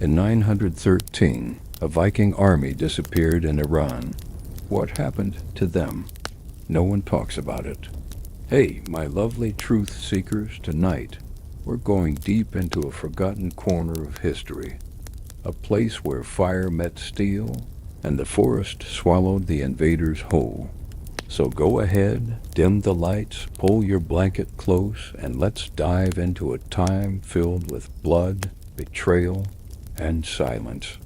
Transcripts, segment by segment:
In 913, a Viking army disappeared in Iran. What happened to them? No one talks about it. Hey, my lovely truth seekers, tonight we're going deep into a forgotten corner of history. A place where fire met steel and the forest swallowed the invaders whole. So go ahead, dim the lights, pull your blanket close, and let's dive into a time filled with blood, betrayal, and silence.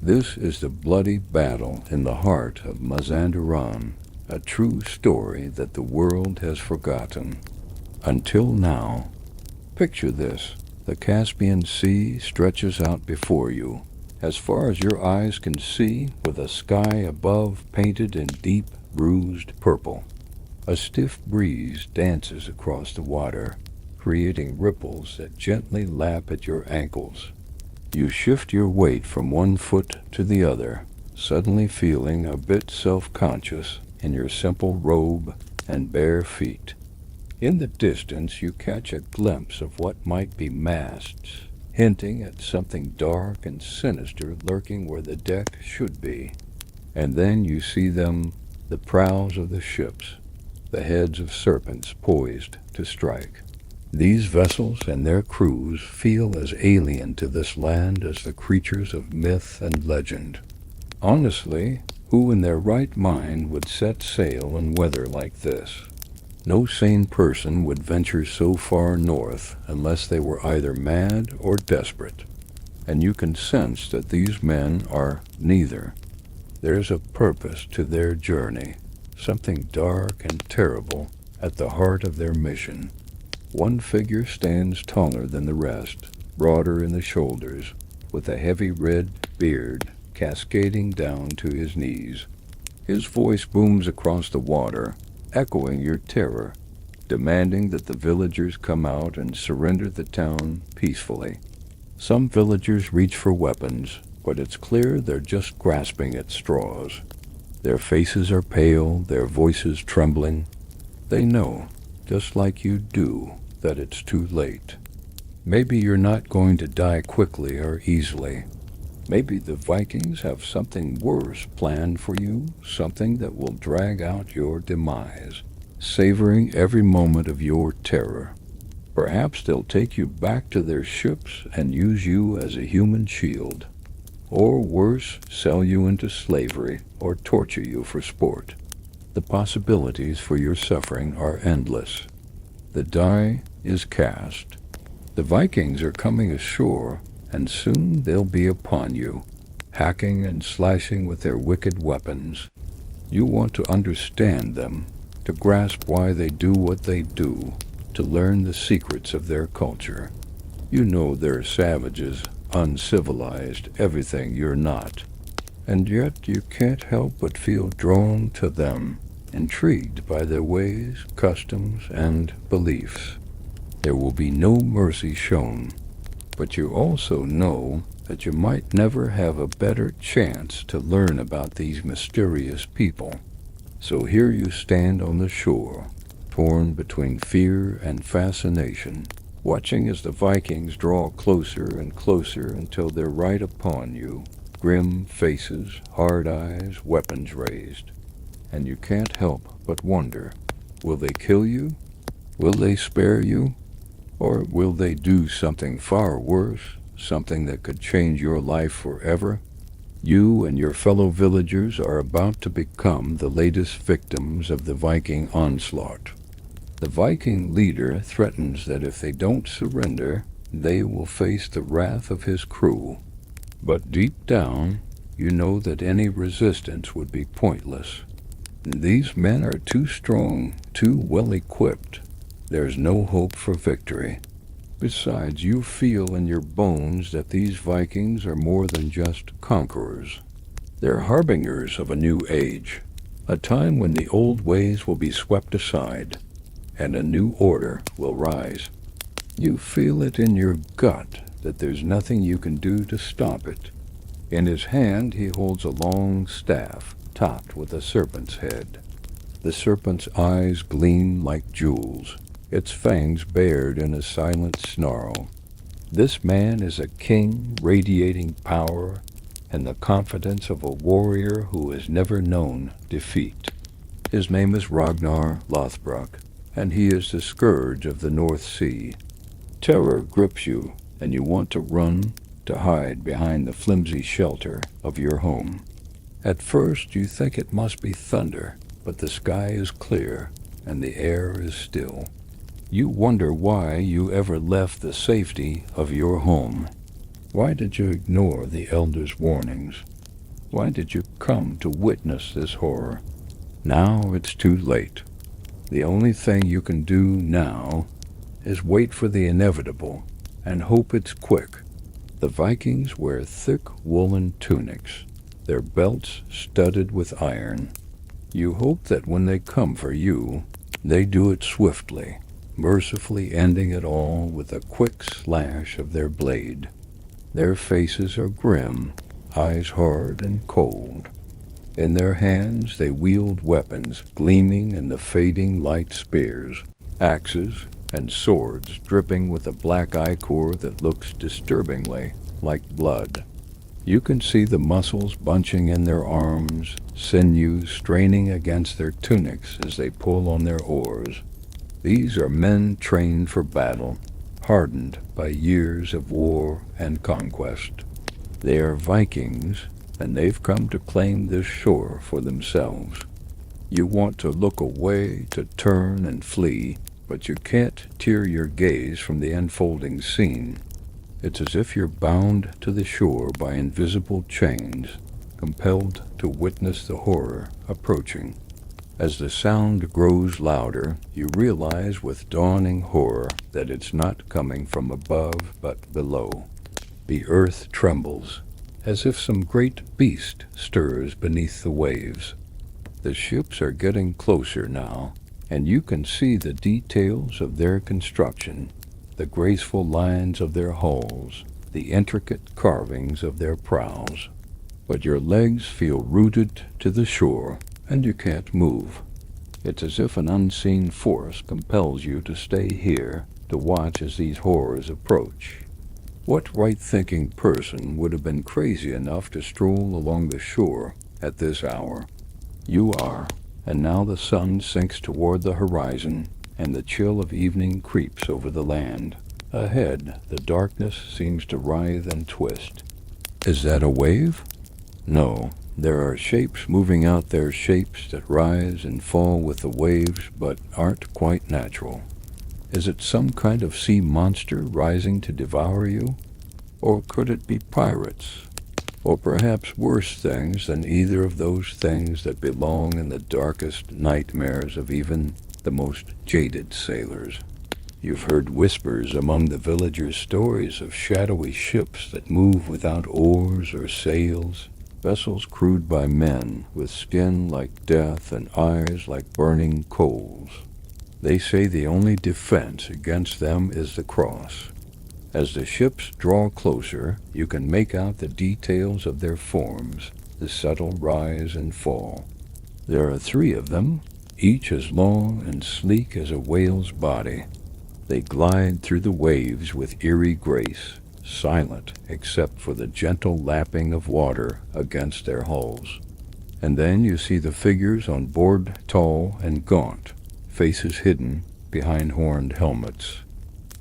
This is the Bloody Battle in the heart of Mazandaran, a true story that the world has forgotten. Until now. Picture this. The Caspian Sea stretches out before you, as far as your eyes can see, with a sky above painted in deep, bruised purple. A stiff breeze dances across the water, creating ripples that gently lap at your ankles. You shift your weight from one foot to the other, suddenly feeling a bit self-conscious in your simple robe and bare feet. In the distance, you catch a glimpse of what might be masts, hinting at something dark and sinister lurking where the deck should be. And then you see them, the prows of the ships, the heads of serpents poised to strike. These vessels and their crews feel as alien to this land as the creatures of myth and legend. Honestly, who in their right mind would set sail in weather like this? No sane person would venture so far north unless they were either mad or desperate. And you can sense that these men are neither. There's a purpose to their journey, something dark and terrible at the heart of their mission. One figure stands taller than the rest, broader in the shoulders, with a heavy red beard cascading down to his knees. His voice booms across the water, echoing your terror, demanding that the villagers come out and surrender the town peacefully. Some villagers reach for weapons, but it's clear they're just grasping at straws. Their faces are pale, their voices trembling. They know, just like you do, that it's too late. Maybe you're not going to die quickly or easily. Maybe the Vikings have something worse planned for you, something that will drag out your demise, savoring every moment of your terror. Perhaps they'll take you back to their ships and use you as a human shield. Or worse, sell you into slavery or torture you for sport. The possibilities for your suffering are endless. The die is cast. The Vikings are coming ashore, and soon they'll be upon you, hacking and slashing with their wicked weapons. You want to understand them, to grasp why they do what they do, to learn the secrets of their culture. You know they're savages, uncivilized, everything you're not. And yet you can't help but feel drawn to them, intrigued by their ways, customs, and beliefs. There will be no mercy shown, but you also know that you might never have a better chance to learn about these mysterious people. So here you stand on the shore, torn between fear and fascination, watching as the Vikings draw closer and closer until they're right upon you, grim faces, hard eyes, weapons raised. And you can't help but wonder, will they kill you? Will they spare you? Or will they do something far worse, something that could change your life forever? You and your fellow villagers are about to become the latest victims of the Viking onslaught. The Viking leader threatens that if they don't surrender, they will face the wrath of his crew. But deep down, you know that any resistance would be pointless. These men are too strong, too well equipped. There's no hope for victory. Besides, you feel in your bones that these Vikings are more than just conquerors. They're harbingers of a new age, a time when the old ways will be swept aside, and a new order will rise. You feel it in your gut that there's nothing you can do to stop it. In his hand he holds a long staff, topped with a serpent's head. The serpent's eyes gleam like jewels, its fangs bared in a silent snarl. This man is a king radiating power and the confidence of a warrior who has never known defeat. His name is Ragnar Lothbrok, and he is the scourge of the North Sea. Terror grips you, and you want to run, to hide behind the flimsy shelter of your home. At first you think it must be thunder, but the sky is clear, and the air is still. You wonder why you ever left the safety of your home. Why did you ignore the elders' warnings? Why did you come to witness this horror? Now it's too late. The only thing you can do now is wait for the inevitable and hope it's quick. The Vikings wear thick woolen tunics, their belts studded with iron. You hope that when they come for you, they do it swiftly, mercifully ending it all with a quick slash of their blade. Their faces are grim, eyes hard and cold. In their hands they wield weapons gleaming in the fading light spears, axes, and swords dripping with a black ichor that looks disturbingly like blood. You can see the muscles bunching in their arms, sinews straining against their tunics as they pull on their oars. These are men trained for battle, hardened by years of war and conquest. They are Vikings, and they've come to claim this shore for themselves. You want to look away, to turn and flee, but you can't tear your gaze from the unfolding scene. It's as if you're bound to the shore by invisible chains, compelled to witness the horror approaching. As the sound grows louder, you realize with dawning horror that it's not coming from above but below. The earth trembles, as if some great beast stirs beneath the waves. The ships are getting closer now, and you can see the details of their construction, the graceful lines of their hulls, the intricate carvings of their prows. But your legs feel rooted to the shore, and you can't move. It's as if an unseen force compels you to stay here to watch as these horrors approach. What right-thinking person would have been crazy enough to stroll along the shore at this hour? You are, and now the sun sinks toward the horizon, and the chill of evening creeps over the land. Ahead, the darkness seems to writhe and twist. Is that a wave? No. There are shapes moving out there, shapes that rise and fall with the waves but aren't quite natural. Is it some kind of sea monster rising to devour you? Or could it be pirates? Or perhaps worse things than either of those things that belong in the darkest nightmares of even the most jaded sailors? You've heard whispers among the villagers' stories of shadowy ships that move without oars or sails, vessels crewed by men with skin like death and eyes like burning coals. They say the only defense against them is the cross. As the ships draw closer, you can make out the details of their forms, the subtle rise and fall. There are 3 of them, each as long and sleek as a whale's body. They glide through the waves with eerie grace, silent except for the gentle lapping of water against their hulls. And then you see the figures on board, tall and gaunt, faces hidden behind horned helmets.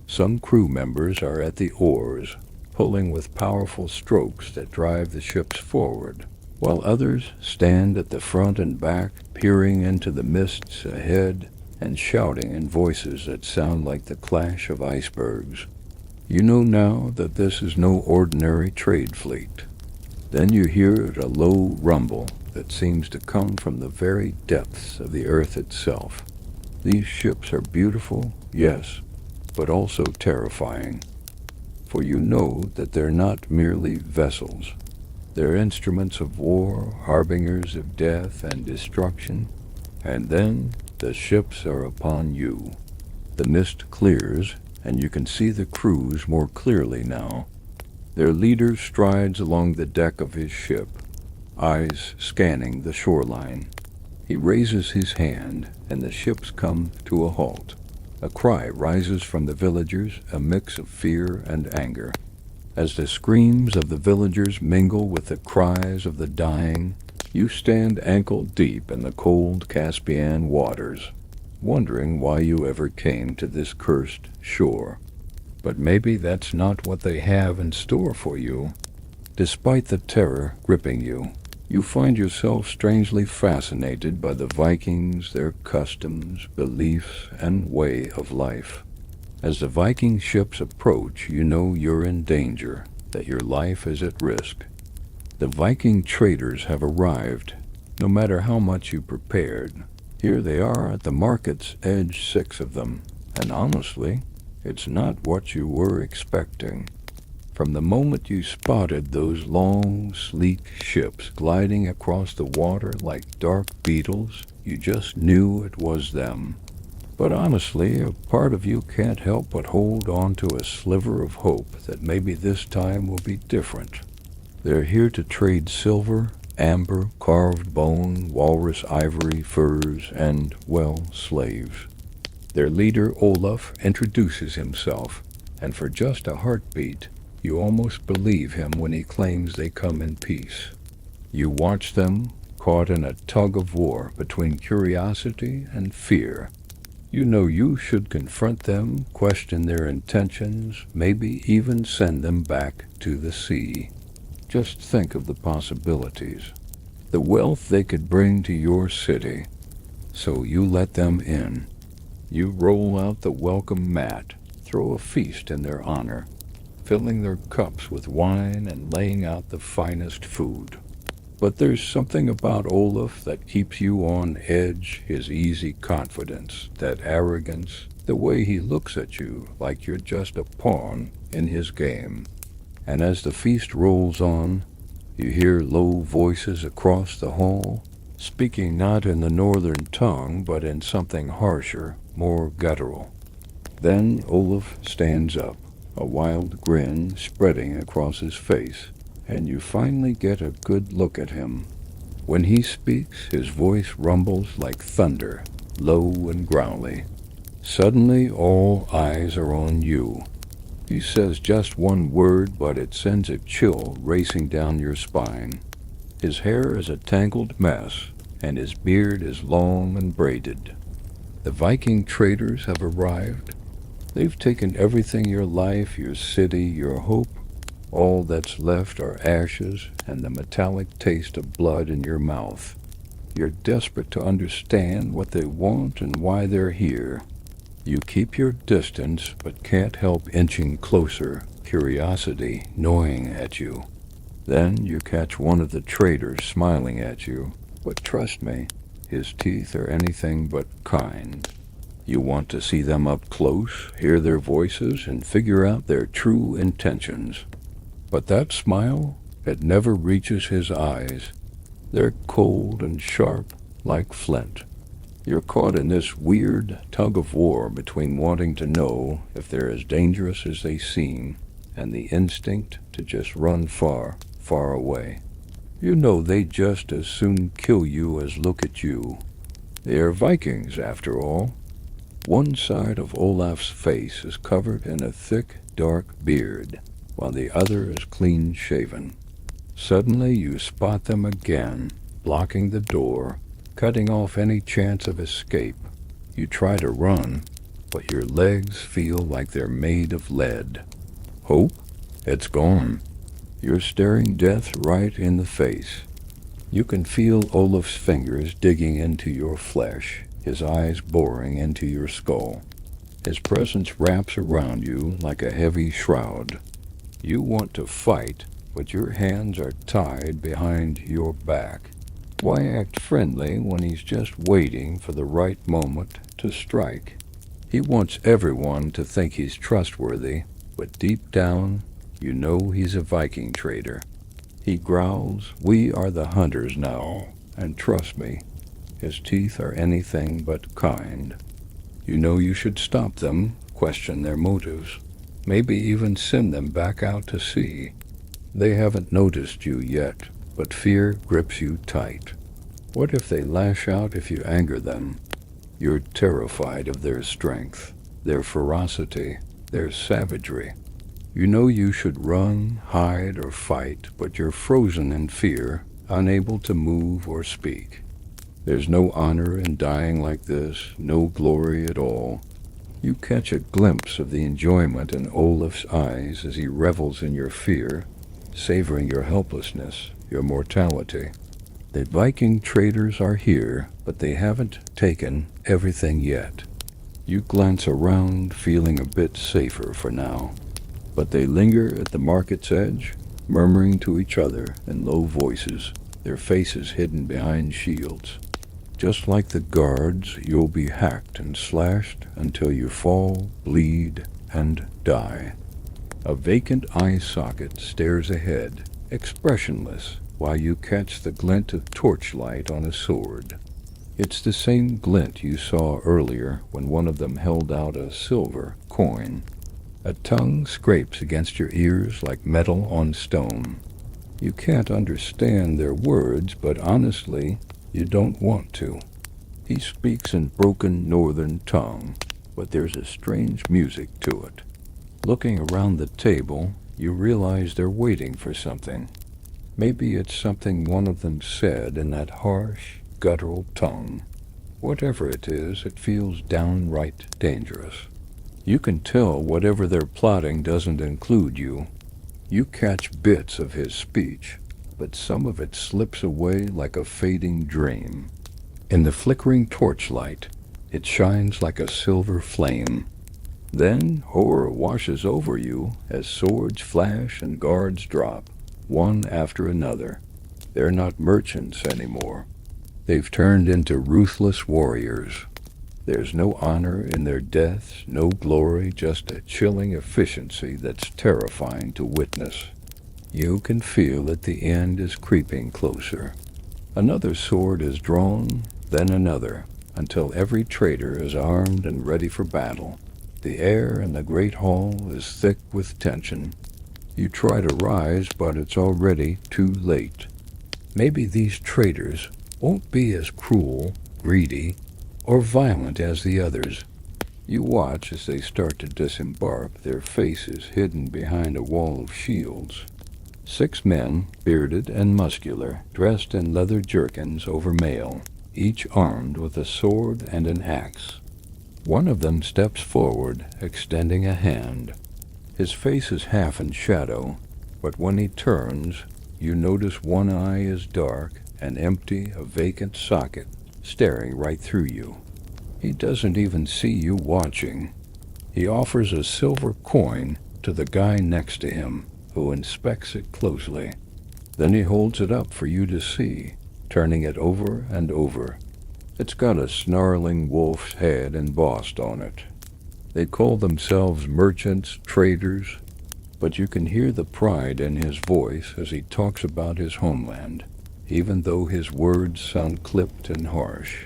Some crew members are at the oars, pulling with powerful strokes that drive the ships forward, while others stand at the front and back, peering into the mists ahead and shouting in voices that sound like the clash of icebergs. You know now that this is no ordinary trade fleet. Then you hear a low rumble that seems to come from the very depths of the earth itself. These ships are beautiful, yes, but also terrifying. For you know that they're not merely vessels. They're instruments of war, harbingers of death and destruction. And then the ships are upon you. The mist clears, and you can see the crews more clearly now. Their leader strides along the deck of his ship, eyes scanning the shoreline. He raises his hand, and the ships come to a halt. A cry rises from the villagers, a mix of fear and anger. As the screams of the villagers mingle with the cries of the dying, you stand ankle-deep in the cold Caspian waters, wondering why you ever came to this cursed shore. But maybe that's not what they have in store for you. Despite the terror gripping you, you find yourself strangely fascinated by the Vikings, their customs, beliefs, and way of life. As the Viking ships approach, you know you're in danger, that your life is at risk. The Viking traders have arrived, no matter how much you prepared. Here they are at the market's edge, 6 of them, and honestly, it's not what you were expecting. From the moment you spotted those long, sleek ships gliding across the water like dark beetles, you just knew it was them. But honestly, a part of you can't help but hold on to a sliver of hope that maybe this time will be different. They're here to trade silver, amber, carved bone, walrus ivory, furs, and, well, slaves. Their leader, Olaf, introduces himself, and for just a heartbeat, you almost believe him when he claims they come in peace. You watch them, caught in a tug-of-war between curiosity and fear. You know you should confront them, question their intentions, maybe even send them back to the sea. Just think of the possibilities, the wealth they could bring to your city. So you let them in. You roll out the welcome mat, throw a feast in their honor, filling their cups with wine and laying out the finest food. But there's something about Olaf that keeps you on edge, his easy confidence, that arrogance, the way he looks at you like you're just a pawn in his game. And as the feast rolls on, you hear low voices across the hall, speaking not in the northern tongue, but in something harsher, more guttural. Then Olaf stands up, a wild grin spreading across his face, and you finally get a good look at him. When he speaks, his voice rumbles like thunder, low and growly. Suddenly, all eyes are on you. He says just one word, but it sends a chill racing down your spine. His hair is a tangled mess, and his beard is long and braided. The Viking traders have arrived. They've taken everything, your life, your city, your hope. All that's left are ashes and the metallic taste of blood in your mouth. You're desperate to understand what they want and why they're here. You keep your distance, but can't help inching closer, curiosity gnawing at you. Then you catch one of the traders smiling at you, but trust me, his teeth are anything but kind. You want to see them up close, hear their voices, and figure out their true intentions. But that smile, it never reaches his eyes. They're cold and sharp, like flint. You're caught in this weird tug-of-war between wanting to know if they're as dangerous as they seem and the instinct to just run far, far away. You know they'd just as soon kill you as look at you. They're Vikings, after all. One side of Olaf's face is covered in a thick, dark beard, while the other is clean-shaven. Suddenly you spot them again, blocking the door, cutting off any chance of escape. You try to run, but your legs feel like they're made of lead. Hope? It's gone. You're staring death right in the face. You can feel Olaf's fingers digging into your flesh, his eyes boring into your skull. His presence wraps around you like a heavy shroud. You want to fight, but your hands are tied behind your back. Why act friendly when he's just waiting for the right moment to strike? He wants everyone to think he's trustworthy, but deep down, you know he's a Viking trader. He growls, "We are the hunters now, and trust me." His teeth are anything but kind. You know you should stop them, question their motives, maybe even send them back out to sea. They haven't noticed you yet, but fear grips you tight. What if they lash out if you anger them? You're terrified of their strength. their ferocity, their savagery. You know you should run, hide, or fight, but you're frozen in fear, unable to move or speak. There's no honor in dying like this, no glory at all. You catch a glimpse of the enjoyment in Olaf's eyes as he revels in your fear, savoring your helplessness, your mortality. The Viking traders are here, but they haven't taken everything yet. You glance around, feeling a bit safer for now. But they linger at the market's edge, murmuring to each other in low voices, their faces hidden behind shields. Just like the guards, you'll be hacked and slashed until you fall, bleed, and die. A vacant eye socket stares ahead, expressionless, while you catch the glint of torchlight on a sword. It's the same glint you saw earlier when one of them held out a silver coin. A tongue scrapes against your ears like metal on stone. You can't understand their words, but honestly, you don't want to. He speaks in broken northern tongue, but there's a strange music to it. Looking around the table, you realize they're waiting for something. Maybe it's something one of them said in that harsh, guttural tongue. Whatever it is, it feels downright dangerous. You can tell whatever they're plotting doesn't include you. You catch bits of his speech, but some of it slips away like a fading dream. In the flickering torchlight, it shines like a silver flame. Then horror washes over you as swords flash and guards drop, one after another. They're not merchants anymore. They've turned into ruthless warriors. There's no honor in their deaths, no glory, just a chilling efficiency that's terrifying to witness. You can feel that the end is creeping closer. Another sword is drawn, then another, until every trader is armed and ready for battle. The air in the great hall is thick with tension. You try to rise, but it's already too late. Maybe these traders won't be as cruel, greedy, or violent as the others. You watch as they start to disembark, their faces hidden behind a wall of shields. 6 men, bearded and muscular, dressed in leather jerkins over mail, each armed with a sword and an axe. One of them steps forward, extending a hand. His face is half in shadow, but when he turns, you notice one eye is dark and empty, a vacant socket, staring right through you. He doesn't even see you watching. He offers a silver coin to the guy next to him, who inspects it closely. Then he holds it up for you to see, turning it over and over. It's got a snarling wolf's head embossed on it. They call themselves merchants, traders, but you can hear the pride in his voice as he talks about his homeland, even though his words sound clipped and harsh.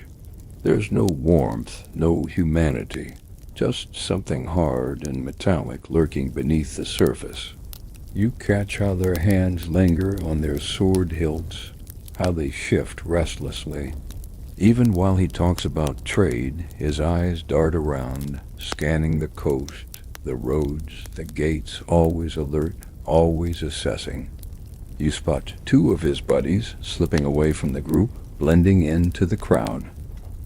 There's no warmth, no humanity, just something hard and metallic lurking beneath the surface. You catch how their hands linger on their sword hilts, how they shift restlessly. Even while he talks about trade, his eyes dart around, scanning the coast, the roads, the gates, always alert, always assessing. You spot 2 of his buddies slipping away from the group, blending into the crowd.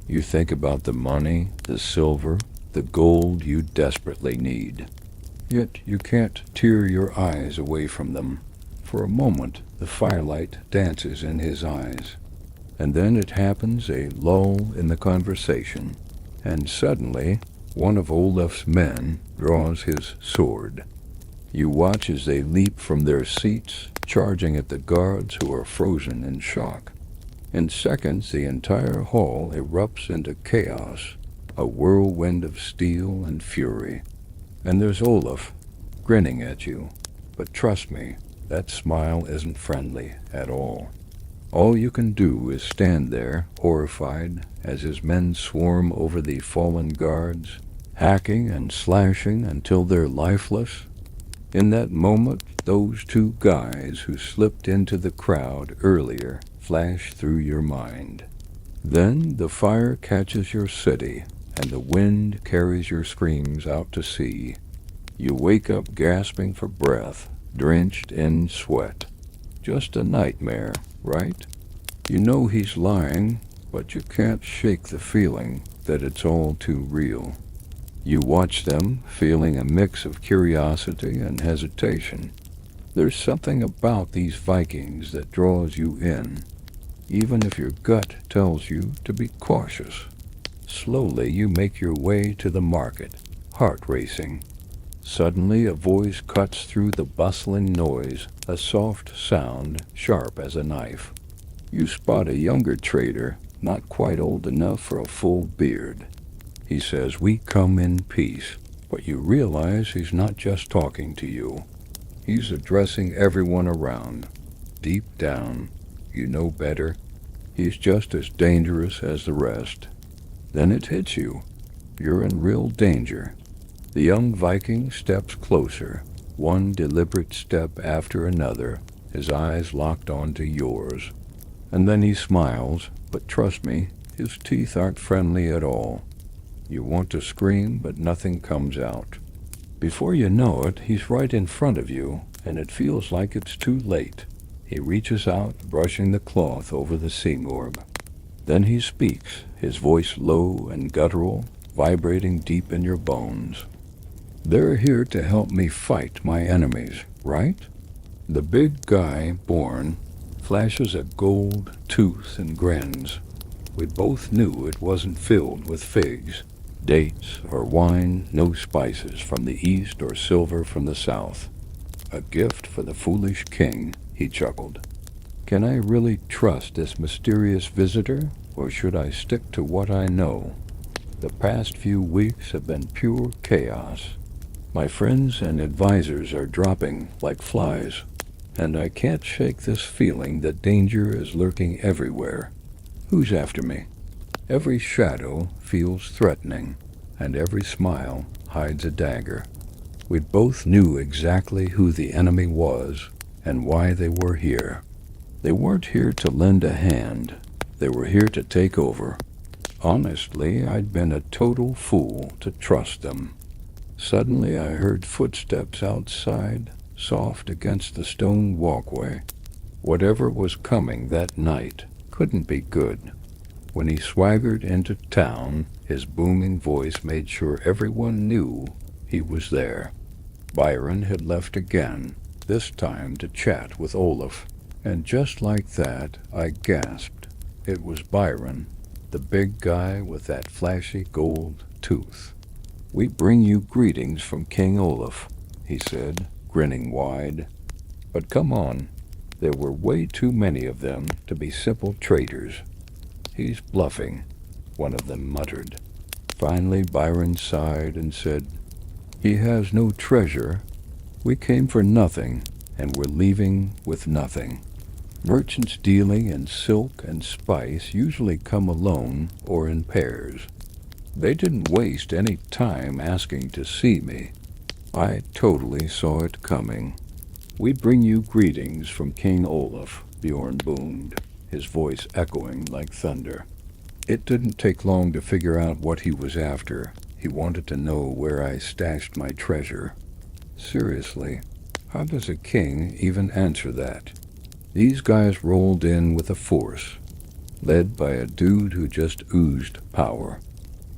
You think about the money, the silver, the gold you desperately need. Yet you can't tear your eyes away from them. For a moment, the firelight dances in his eyes. And then it happens, a lull in the conversation, and suddenly one of Olaf's men draws his sword. You watch as they leap from their seats, charging at the guards who are frozen in shock. In seconds, the entire hall erupts into chaos, a whirlwind of steel and fury. And there's Olaf, grinning at you. But trust me, that smile isn't friendly at all. All you can do is stand there, horrified, as his men swarm over the fallen guards, hacking and slashing until they're lifeless. In that moment, those 2 guys who slipped into the crowd earlier flash through your mind. Then the fire catches your city, and the wind carries your screams out to sea. You wake up gasping for breath, drenched in sweat. Just a nightmare, right? You know he's lying, but you can't shake the feeling that it's all too real. You watch them, feeling a mix of curiosity and hesitation. There's something about these Vikings that draws you in, even if your gut tells you to be cautious. Slowly you make your way to the market, heart racing. Suddenly a voice cuts through the bustling noise, a soft sound, sharp as a knife. You spot a younger trader, not quite old enough for a full beard. He says, "We come in peace," but you realize he's not just talking to you. He's addressing everyone around. Deep down, you know better. He's just as dangerous as the rest. Then it hits you. You're in real danger. The young Viking steps closer, one deliberate step after another, his eyes locked onto yours. And then he smiles, but trust me, his teeth aren't friendly at all. You want to scream, but nothing comes out. Before you know it, he's right in front of you, and it feels like it's too late. He reaches out, brushing the cloth over the seam-orb. Then he speaks, his voice low and guttural, vibrating deep in your bones. "They're here to help me fight my enemies, right?" The big guy, Born, flashes a gold tooth and grins. We both knew it wasn't filled with figs, dates, or wine, no spices from the east or silver from the south. "A gift for the foolish king," he chuckled. "Can I really trust this mysterious visitor, or should I stick to what I know? The past few weeks have been pure chaos. My friends and advisors are dropping like flies, and I can't shake this feeling that danger is lurking everywhere. Who's after me?" Every shadow feels threatening, and every smile hides a dagger. We both knew exactly who the enemy was and why they were here. They weren't here to lend a hand. They were here to take over. Honestly, I'd been a total fool to trust them. Suddenly I heard footsteps outside, soft against the stone walkway. Whatever was coming that night couldn't be good. When he swaggered into town, his booming voice made sure everyone knew he was there. Byron had left again, this time to chat with Olaf. And just like that, I gasped. It was Byron, the big guy with that flashy gold tooth. "We bring you greetings from King Olaf," he said, grinning wide. But come on, there were way too many of them to be simple traders. "He's bluffing," one of them muttered. Finally Byron sighed and said, "He has no treasure. We came for nothing, and we're leaving with nothing." Merchants dealing in silk and spice usually come alone or in pairs. They didn't waste any time asking to see me. I totally saw it coming. "We bring you greetings from King Olaf," Bjorn boomed, his voice echoing like thunder. It didn't take long to figure out what he was after. He wanted to know where I stashed my treasure. Seriously, how does a king even answer that? These guys rolled in with a force, led by a dude who just oozed power.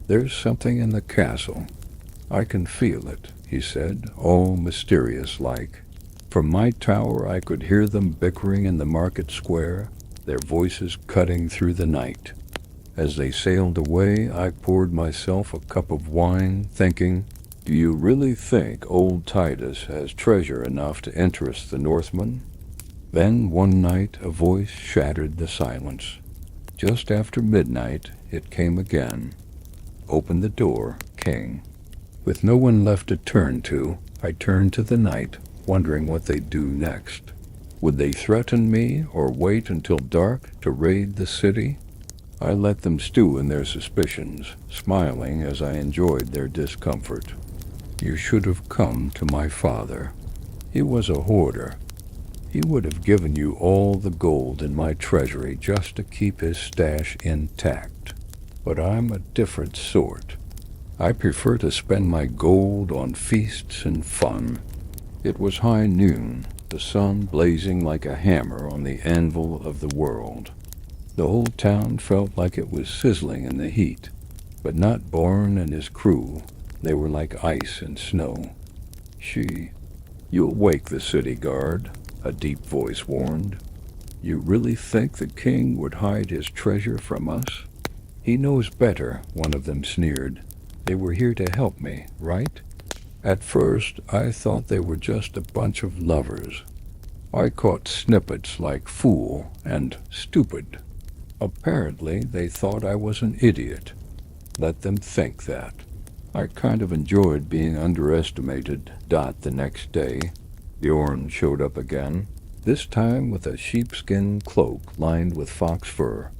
"There's something in the castle. I can feel it," he said, all mysterious-like. From my tower I could hear them bickering in the market square, their voices cutting through the night. As they sailed away, I poured myself a cup of wine, thinking, "Do you really think old Titus has treasure enough to interest the Northmen?" Then one night a voice shattered the silence. Just after midnight it came again. "Open the door, King." With no one left to turn to, I turned to the night, wondering what they'd do next. Would they threaten me or wait until dark to raid the city? I let them stew in their suspicions, smiling as I enjoyed their discomfort. "You should have come to my father. He was a hoarder. He would have given you all the gold in my treasury just to keep his stash intact. But I'm a different sort. I prefer to spend my gold on feasts and fun. It was high noon, the sun blazing like a hammer on the anvil of the world. The whole town felt like it was sizzling in the heat, but not Bourne and his crew. They were like ice and snow. You'll wake the city guard, a deep voice warned. You really think the king would hide his treasure from us? He knows better, one of them sneered. They were here to help me, right? At first, I thought they were just a bunch of lovers. I caught snippets like fool and stupid. Apparently, they thought I was an idiot. Let them think that. I kind of enjoyed being underestimated. The next day, Bjorn showed up again, this time with a sheepskin cloak lined with fox fur.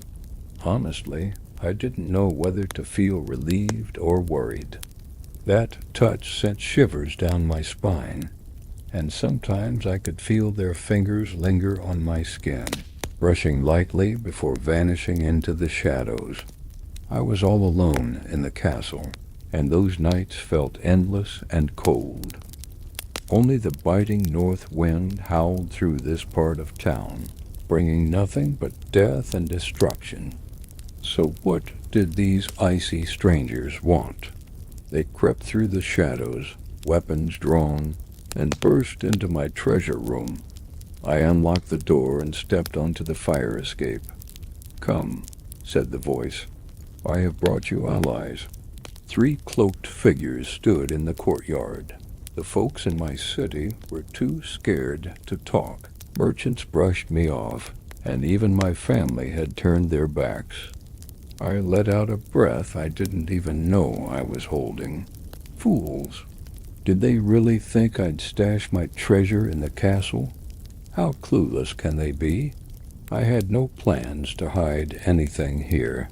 Honestly, I didn't know whether to feel relieved or worried. That touch sent shivers down my spine, and sometimes I could feel their fingers linger on my skin, brushing lightly before vanishing into the shadows. I was all alone in the castle, and those nights felt endless and cold. Only the biting north wind howled through this part of town, bringing nothing but death and destruction. So what did these icy strangers want? They crept through the shadows, weapons drawn, and burst into my treasure room. I unlocked the door and stepped onto the fire escape. "Come," said the voice. "I have brought you allies." 3 cloaked figures stood in the courtyard. The folks in my city were too scared to talk. Merchants brushed me off, and even my family had turned their backs. I let out a breath I didn't even know I was holding. Fools! Did they really think I'd stash my treasure in the castle? How clueless can they be? I had no plans to hide anything here.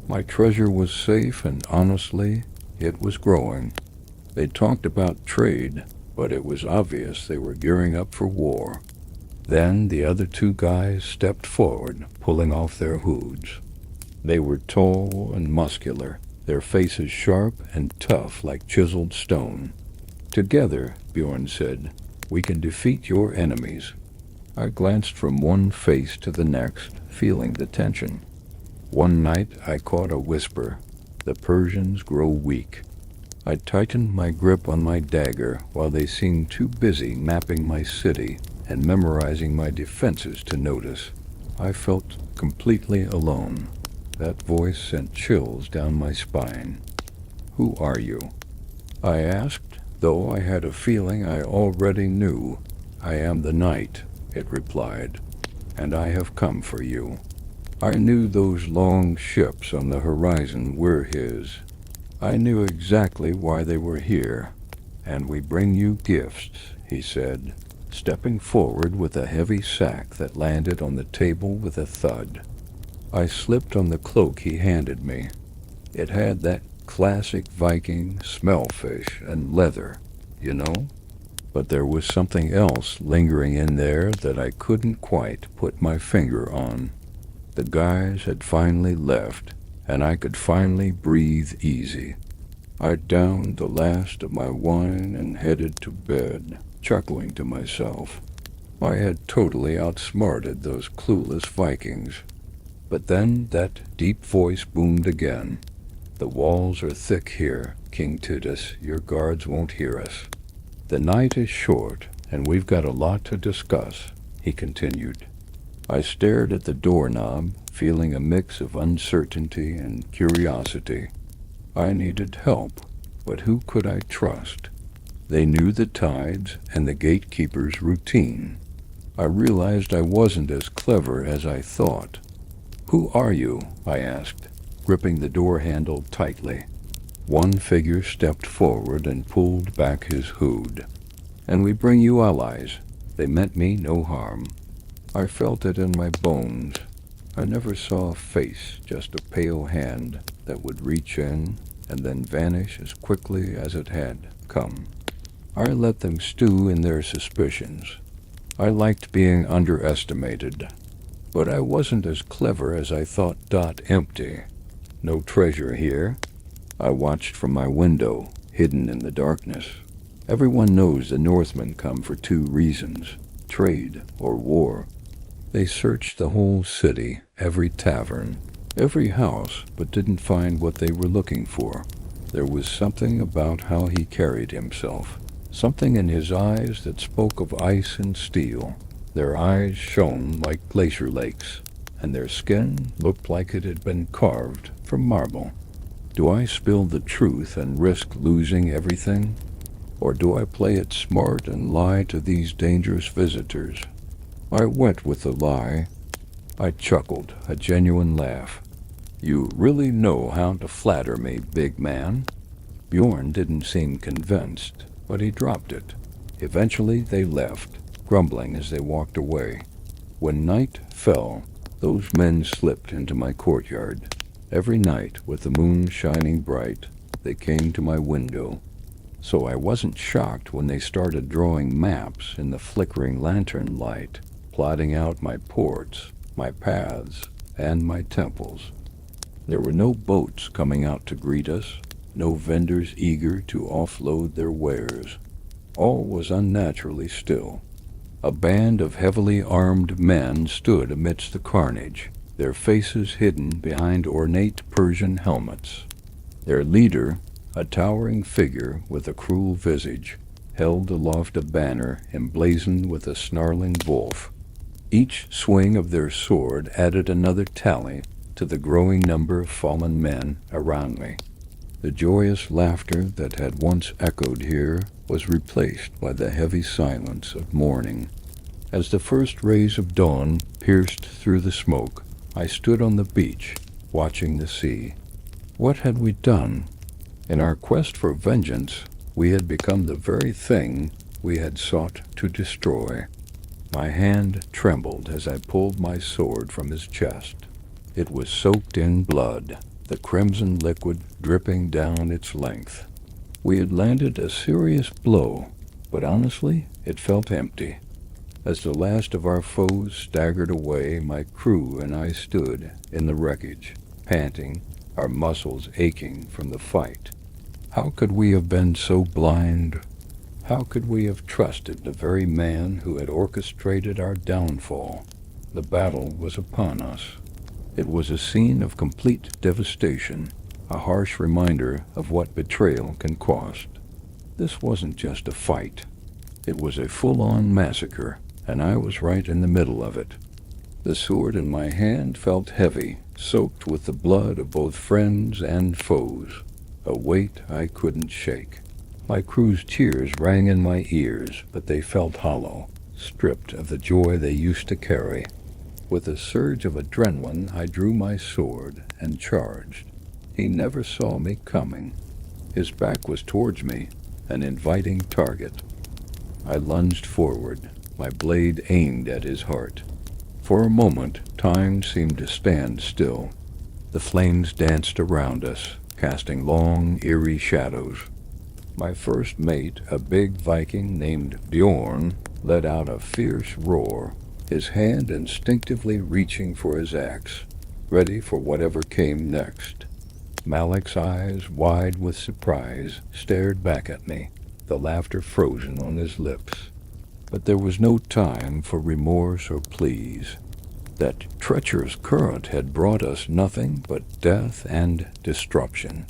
My treasure was safe, and honestly, it was growing. They talked about trade, but it was obvious they were gearing up for war. Then the other 2 guys stepped forward, pulling off their hoods. They were tall and muscular, their faces sharp and tough like chiseled stone. "Together," Bjorn said, "we can defeat your enemies." I glanced from one face to the next, feeling the tension. One night I caught a whisper, "The Persians grow weak." I tightened my grip on my dagger while they seemed too busy mapping my city and memorizing my defenses to notice. I felt completely alone. That voice sent chills down my spine. "Who are you?" I asked, though I had a feeling I already knew. "I am the night," it replied, "and I have come for you." I knew those long ships on the horizon were his. I knew exactly why they were here. "And we bring you gifts," he said, stepping forward with a heavy sack that landed on the table with a thud. I slipped on the cloak he handed me. It had that classic Viking smell fish and leather, you know? But there was something else lingering in there that I couldn't quite put my finger on. The guys had finally left, and I could finally breathe easy. I downed the last of my wine and headed to bed, chuckling to myself. I had totally outsmarted those clueless Vikings. But then that deep voice boomed again. "The walls are thick here, King Titus. Your guards won't hear us." "The night is short, and we've got a lot to discuss," he continued. I stared at the doorknob, feeling a mix of uncertainty and curiosity. I needed help, but who could I trust? They knew the tides and the gatekeeper's routine. I realized I wasn't as clever as I thought. "Who are you?" I asked, gripping the door handle tightly. One figure stepped forward and pulled back his hood. "And we bring you allies. They meant me no harm." I felt it in my bones. I never saw a face, just a pale hand that would reach in and then vanish as quickly as it had come. I let them stew in their suspicions. I liked being underestimated. But I wasn't as clever as I thought. Empty. No treasure here. I watched from my window, hidden in the darkness. Everyone knows the Northmen come for two reasons: trade or war. They searched the whole city, every tavern, every house, but didn't find what they were looking for. There was something about how he carried himself, something in his eyes that spoke of ice and steel. Their eyes shone like glacier lakes, and their skin looked like it had been carved from marble. Do I spill the truth and risk losing everything? Or do I play it smart and lie to these dangerous visitors? I went with the lie. I chuckled, a genuine laugh. You really know how to flatter me, big man. Bjorn didn't seem convinced, but he dropped it. Eventually they left, grumbling as they walked away. When night fell, those men slipped into my courtyard. Every night, with the moon shining bright, they came to my window. So I wasn't shocked when they started drawing maps in the flickering lantern light, plotting out my ports, my paths, and my temples. There were no boats coming out to greet us, no vendors eager to offload their wares. All was unnaturally still. A band of heavily armed men stood amidst the carnage, their faces hidden behind ornate Persian helmets. Their leader, a towering figure with a cruel visage, held aloft a banner emblazoned with a snarling wolf. Each swing of their sword added another tally to the growing number of fallen men around me. The joyous laughter that had once echoed here was replaced by the heavy silence of mourning. As the first rays of dawn pierced through the smoke, I stood on the beach, watching the sea. What had we done? In our quest for vengeance, we had become the very thing we had sought to destroy. My hand trembled as I pulled my sword from his chest. It was soaked in blood, the crimson liquid dripping down its length. We had landed a serious blow, but honestly, it felt empty. As the last of our foes staggered away, my crew and I stood in the wreckage, panting, our muscles aching from the fight. How could we have been so blind? How could we have trusted the very man who had orchestrated our downfall? The battle was upon us. It was a scene of complete devastation, a harsh reminder of what betrayal can cost. This wasn't just a fight. It was a full-on massacre, and I was right in the middle of it. The sword in my hand felt heavy, soaked with the blood of both friends and foes, a weight I couldn't shake. My crew's cheers rang in my ears, but they felt hollow, stripped of the joy they used to carry. With a surge of adrenaline, I drew my sword and charged. He never saw me coming. His back was towards me, an inviting target. I lunged forward, my blade aimed at his heart. For a moment, time seemed to stand still. The flames danced around us, casting long, eerie shadows. My first mate, a big Viking named Bjorn, let out a fierce roar, his hand instinctively reaching for his axe, ready for whatever came next. Malik's eyes, wide with surprise, stared back at me, the laughter frozen on his lips. But there was no time for remorse or pleas. That treacherous current had brought us nothing but death and destruction.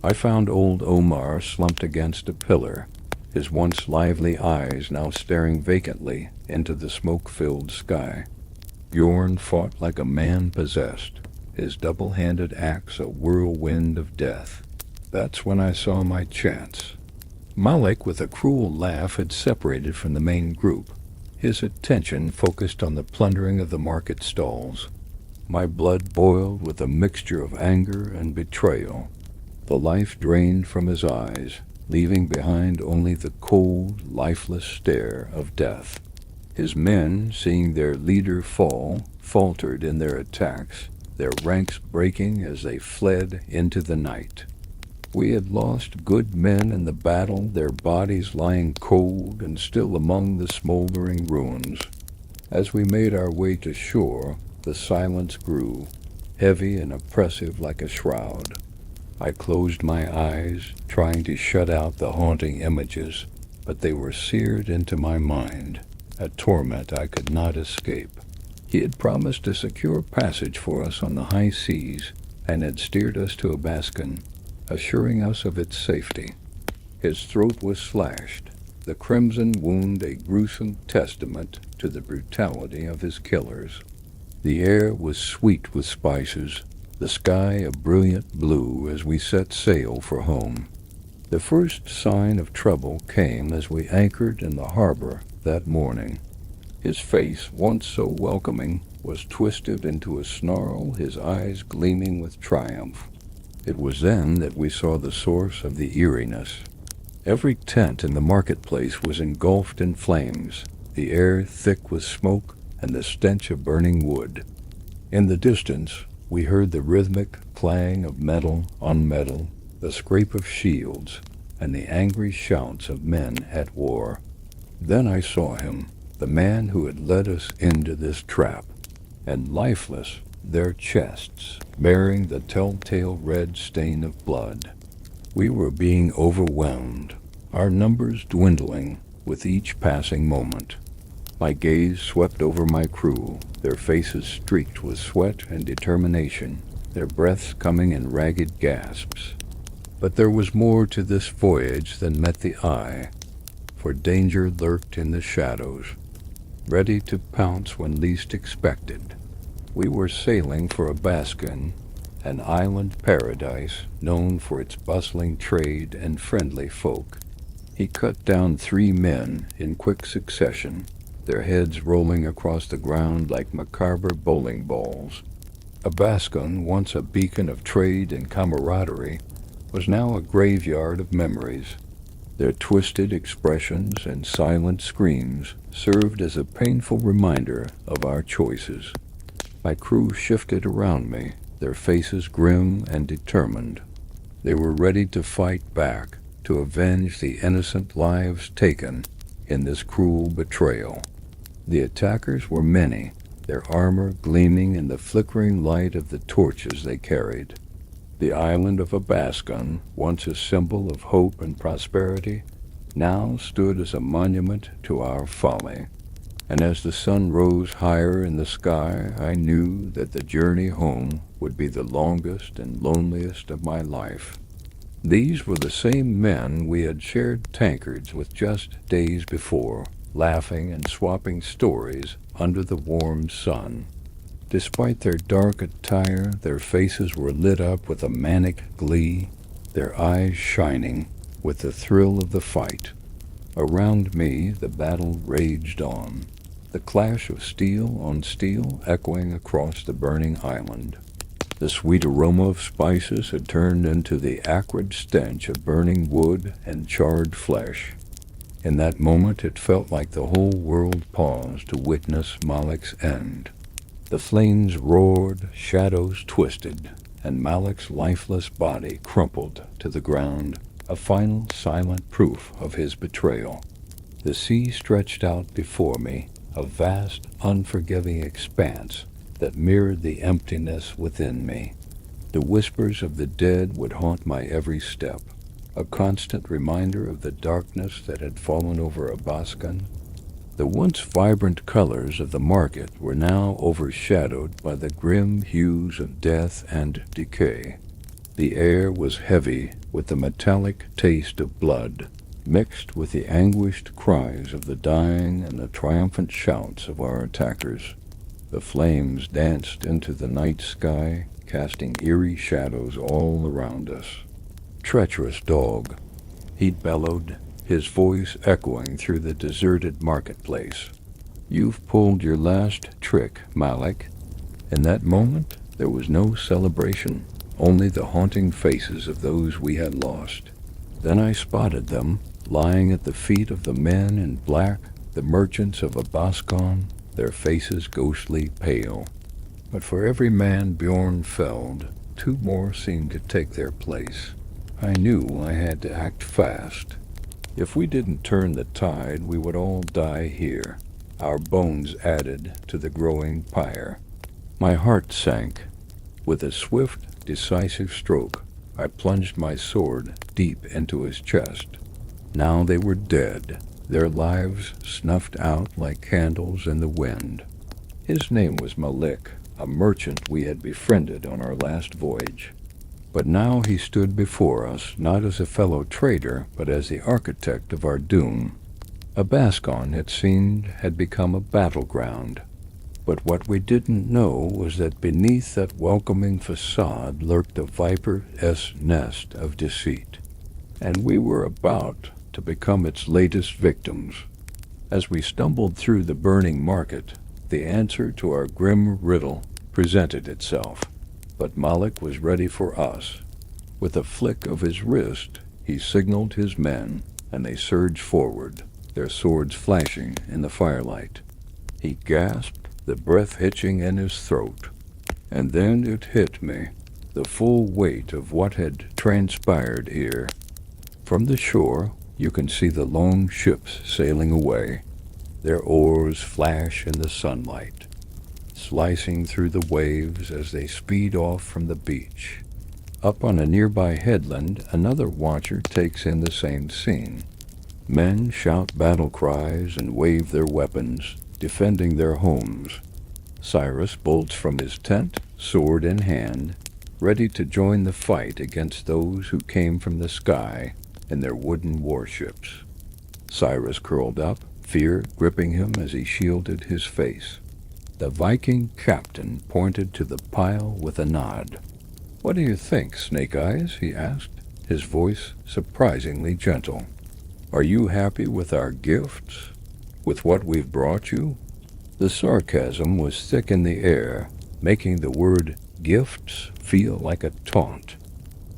I found old Omar slumped against a pillar, his once lively eyes now staring vacantly into the smoke-filled sky. Bjorn fought like a man possessed, his double-handed axe a whirlwind of death. That's when I saw my chance. Malik, with a cruel laugh, had separated from the main group. His attention focused on the plundering of the market stalls. My blood boiled with a mixture of anger and betrayal. The life drained from his eyes, leaving behind only the cold, lifeless stare of death. His men, seeing their leader fall, faltered in their attacks, their ranks breaking as they fled into the night. We had lost good men in the battle, their bodies lying cold and still among the smoldering ruins. As we made our way to shore, the silence grew, heavy and oppressive like a shroud. I closed my eyes, trying to shut out the haunting images, but they were seared into my mind, a torment I could not escape. He had promised a secure passage for us on the high seas, and had steered us to a baskin, assuring us of its safety. His throat was slashed, the crimson wound a gruesome testament to the brutality of his killers. The air was sweet with spices, the sky a brilliant blue as we set sail for home. The first sign of trouble came as we anchored in the harbor that morning. His face, once so welcoming, was twisted into a snarl, his eyes gleaming with triumph. It was then that we saw the source of the eeriness. Every tent in the marketplace was engulfed in flames, the air thick with smoke and the stench of burning wood. In the distance, we heard the rhythmic clang of metal on metal, the scrape of shields, and the angry shouts of men at war. Then I saw him, the man who had led us into this trap, and lifeless, their chests, bearing the telltale red stain of blood. We were being overwhelmed, our numbers dwindling with each passing moment. My gaze swept over my crew, their faces streaked with sweat and determination, their breaths coming in ragged gasps. But there was more to this voyage than met the eye, for danger lurked in the shadows, ready to pounce when least expected. We were sailing for a baskin, an island paradise known for its bustling trade and friendly folk. He cut down 3 men in quick succession, their heads rolling across the ground like macabre bowling balls. A baskin, once a beacon of trade and camaraderie, was now a graveyard of memories. Their twisted expressions and silent screams served as a painful reminder of our choices. My crew shifted around me, their faces grim and determined. They were ready to fight back, to avenge the innocent lives taken in this cruel betrayal. The attackers were many, their armor gleaming in the flickering light of the torches they carried. The island of Abaskan, once a symbol of hope and prosperity, now stood as a monument to our folly. And as the sun rose higher in the sky, I knew that the journey home would be the longest and loneliest of my life. These were the same men we had shared tankards with just days before, laughing and swapping stories under the warm sun. Despite their dark attire, their faces were lit up with a manic glee, their eyes shining with the thrill of the fight. Around me, the battle raged on, the clash of steel on steel echoing across the burning island. The sweet aroma of spices had turned into the acrid stench of burning wood and charred flesh. In that moment, it felt like the whole world paused to witness Malek's end. The flames roared, shadows twisted, and Malek's lifeless body crumpled to the ground, a final silent proof of his betrayal. The sea stretched out before me, a vast, unforgiving expanse that mirrored the emptiness within me. The whispers of the dead would haunt my every step, a constant reminder of the darkness that had fallen over Abaskan. The once vibrant colors of the market were now overshadowed by the grim hues of death and decay. The air was heavy with the metallic taste of blood, mixed with the anguished cries of the dying and the triumphant shouts of our attackers. The flames danced into the night sky, casting eerie shadows all around us. "Treacherous dog," he'd bellowed, his voice echoing through the deserted marketplace. "You've pulled your last trick, Malek." In that moment, there was no celebration, only the haunting faces of those we had lost. Then I spotted them, lying at the feet of the men in black, the merchants of Abaskan, their faces ghostly pale. But for every man Bjorn felled, 2 more seemed to take their place. I knew I had to act fast. If we didn't turn the tide, we would all die here, our bones added to the growing pyre. My heart sank. With a swift, decisive stroke, I plunged my sword deep into his chest. Now they were dead, their lives snuffed out like candles in the wind. His name was Malik, a merchant we had befriended on our last voyage. But now he stood before us not as a fellow trader, but as the architect of our doom. Abascon, it seemed, had become a battleground. But what we didn't know was that beneath that welcoming facade lurked a viper's nest of deceit, and we were about to become its latest victims. As we stumbled through the burning market, the answer to our grim riddle presented itself. But Malik was ready for us. With a flick of his wrist, he signaled his men, and they surged forward, their swords flashing in the firelight. He gasped, the breath hitching in his throat. And then it hit me, the full weight of what had transpired here. From the shore, you can see the long ships sailing away. Their oars flash in the sunlight, slicing through the waves as they speed off from the beach. Up on a nearby headland, another watcher takes in the same scene. Men shout battle cries and wave their weapons, defending their homes. Cyrus bolts from his tent, sword in hand, ready to join the fight against those who came from the sky in their wooden warships. Cyrus curled up, fear gripping him as he shielded his face. The Viking captain pointed to the pile with a nod. "What do you think, Snake Eyes?" he asked, his voice surprisingly gentle. "Are you happy with our gifts? With what we've brought you?" The sarcasm was thick in the air, making the word gifts feel like a taunt.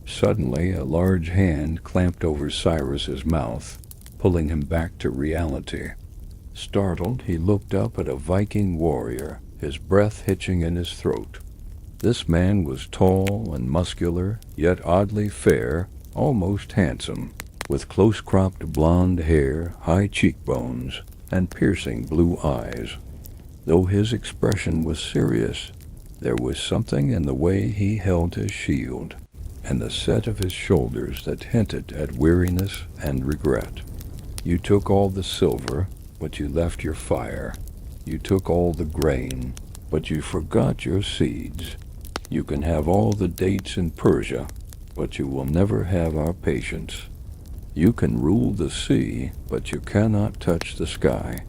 Suddenly, a large hand clamped over Cyrus's mouth, pulling him back to reality. Startled, he looked up at a Viking warrior, his breath hitching in his throat. This man was tall and muscular, yet oddly fair, almost handsome, with close-cropped blonde hair, high cheekbones, and piercing blue eyes. Though his expression was serious, there was something in the way he held his shield, and the set of his shoulders that hinted at weariness and regret. "You took all the silver, but you left your fire. You took all the grain, but you forgot your seeds. You can have all the dates in Persia, but you will never have our patience. You can rule the sea, but you cannot touch the sky."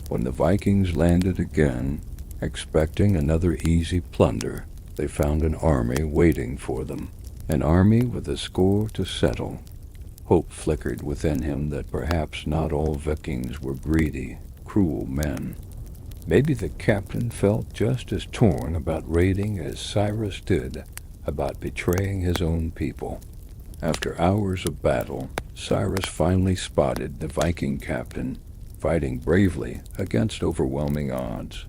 When the Vikings landed again, expecting another easy plunder, they found an army waiting for them, an army with a score to settle. Hope flickered within him that perhaps not all Vikings were greedy, cruel men. Maybe the captain felt just as torn about raiding as Cyrus did about betraying his own people. After hours of battle, Cyrus finally spotted the Viking captain fighting bravely against overwhelming odds.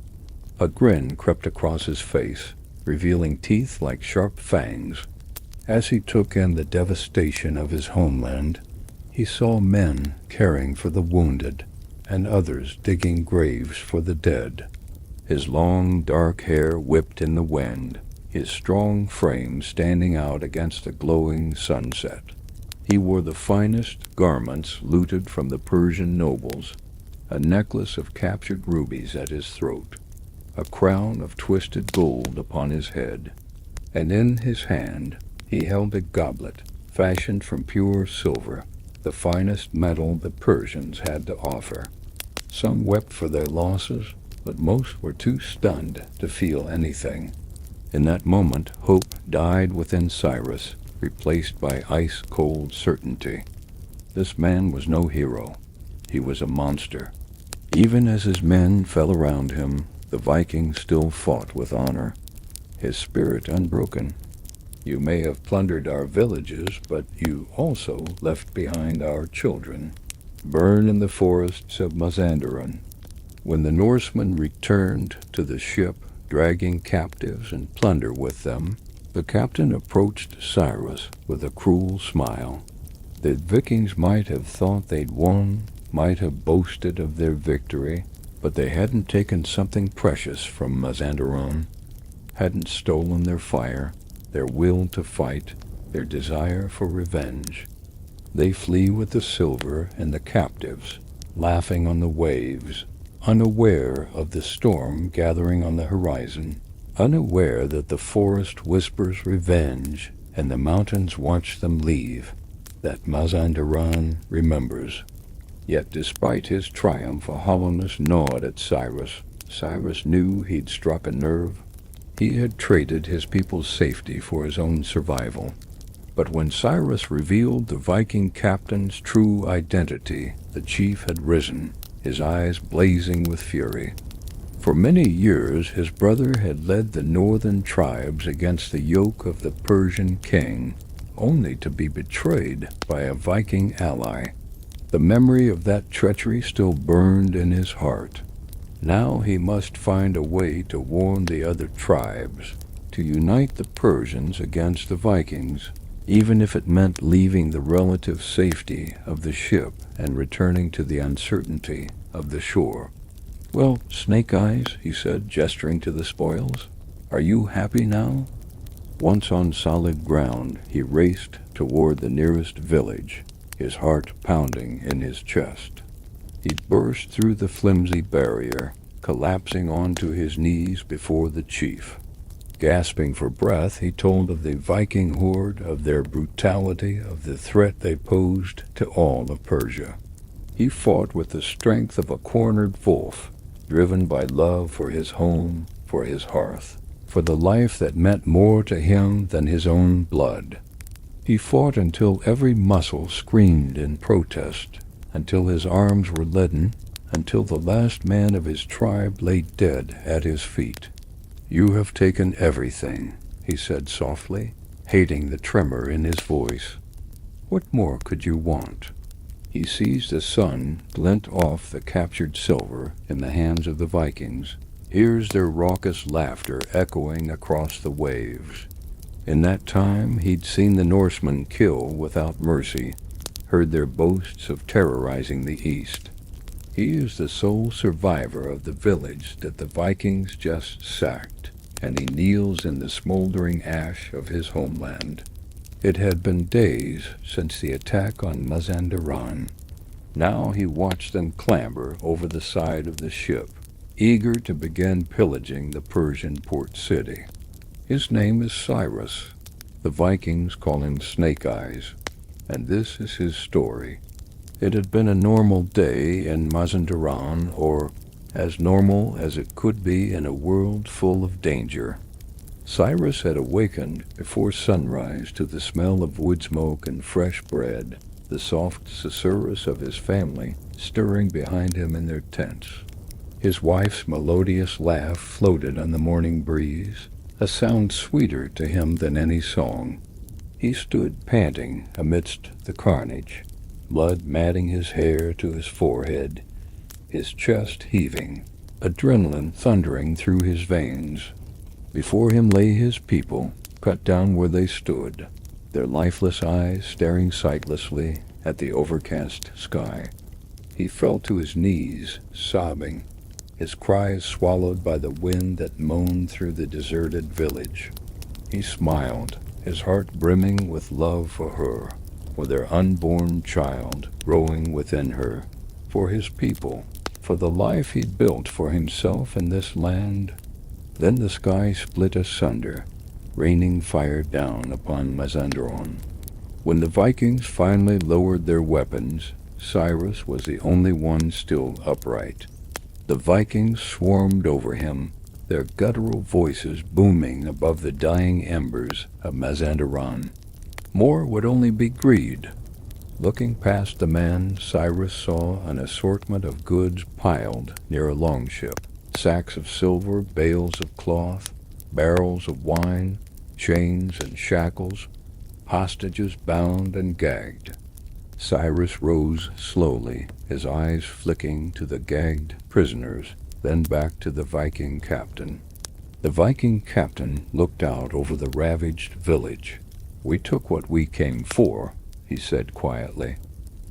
A grin crept across his face, revealing teeth like sharp fangs. As he took in the devastation of his homeland, he saw men caring for the wounded and others digging graves for the dead. His long, dark hair whipped in the wind, his strong frame standing out against the glowing sunset. He wore the finest garments looted from the Persian nobles, a necklace of captured rubies at his throat, a crown of twisted gold upon his head, and in his hand he held a goblet fashioned from pure silver, the finest metal the Persians had to offer. Some wept for their losses, but most were too stunned to feel anything. In that moment, hope died within Cyrus, replaced by ice-cold certainty. This man was no hero. He was a monster. Even as his men fell around him, the Viking still fought with honor, his spirit unbroken. "You may have plundered our villages, but you also left behind our children. Burn in the forests of Mazandaran." When the Norsemen returned to the ship, dragging captives and plunder with them, the captain approached Cyrus with a cruel smile. The Vikings might have thought they'd won, might have boasted of their victory, but they hadn't taken something precious from Mazandaran, hadn't stolen their fire, their will to fight, their desire for revenge. They flee with the silver and the captives, laughing on the waves, unaware of the storm gathering on the horizon, unaware that the forest whispers revenge and the mountains watch them leave, that Mazandaran remembers. Yet despite his triumph, a hollowness gnawed at Cyrus. Cyrus knew he'd struck a nerve. He had traded his people's safety for his own survival. But when Cyrus revealed the Viking captain's true identity, the chief had risen, his eyes blazing with fury. For many years his brother had led the northern tribes against the yoke of the Persian king, only to be betrayed by a Viking ally. The memory of that treachery still burned in his heart. Now he must find a way to warn the other tribes, to unite the Persians against the Vikings, even if it meant leaving the relative safety of the ship and returning to the uncertainty of the shore. "Well, Snake Eyes," he said, gesturing to the spoils, "are you happy now?" Once on solid ground, he raced toward the nearest village, his heart pounding in his chest. He burst through the flimsy barrier, collapsing onto his knees before the chief. Gasping for breath, he told of the Viking horde, of their brutality, of the threat they posed to all of Persia. He fought with the strength of a cornered wolf, driven by love for his home, for his hearth, for the life that meant more to him than his own blood. He fought until every muscle screamed in protest, until his arms were leaden, until the last man of his tribe lay dead at his feet. "You have taken everything," he said softly, hating the tremor in his voice. "What more could you want?" He seized the sun glint off the captured silver in the hands of the Vikings, hears their raucous laughter echoing across the waves. In that time he'd seen the Norsemen kill without mercy, heard their boasts of terrorizing the East. He is the sole survivor of the village that the Vikings just sacked, and he kneels in the smoldering ash of his homeland. It had been days since the attack on Mazandaran. Now he watched them clamber over the side of the ship, eager to begin pillaging the Persian port city. His name is Cyrus. The Vikings call him Snake Eyes, and this is his story. It had been a normal day in Mazandaran, or as normal as it could be in a world full of danger. Cyrus had awakened before sunrise to the smell of wood smoke and fresh bread, the soft susurrus of his family stirring behind him in their tents. His wife's melodious laugh floated on the morning breeze, a sound sweeter to him than any song. He stood panting amidst the carnage, blood matting his hair to his forehead, his chest heaving, adrenaline thundering through his veins. Before him lay his people, cut down where they stood, their lifeless eyes staring sightlessly at the overcast sky. He fell to his knees, sobbing, his cries swallowed by the wind that moaned through the deserted village. He smiled, his heart brimming with love for her, for their unborn child growing within her, for his people, for the life he'd built for himself in this land. Then the sky split asunder, raining fire down upon Mazandaran. When the Vikings finally lowered their weapons, Cyrus was the only one still upright. The Vikings swarmed over him, their guttural voices booming above the dying embers of Mazandaran. More would only be greed. Looking past the man, Cyrus saw an assortment of goods piled near a longship. Sacks of silver, bales of cloth, barrels of wine, chains and shackles, hostages bound and gagged. Cyrus rose slowly, his eyes flicking to the gagged prisoners, then back to the Viking captain. The Viking captain looked out over the ravaged village. "We took what we came for," he said quietly.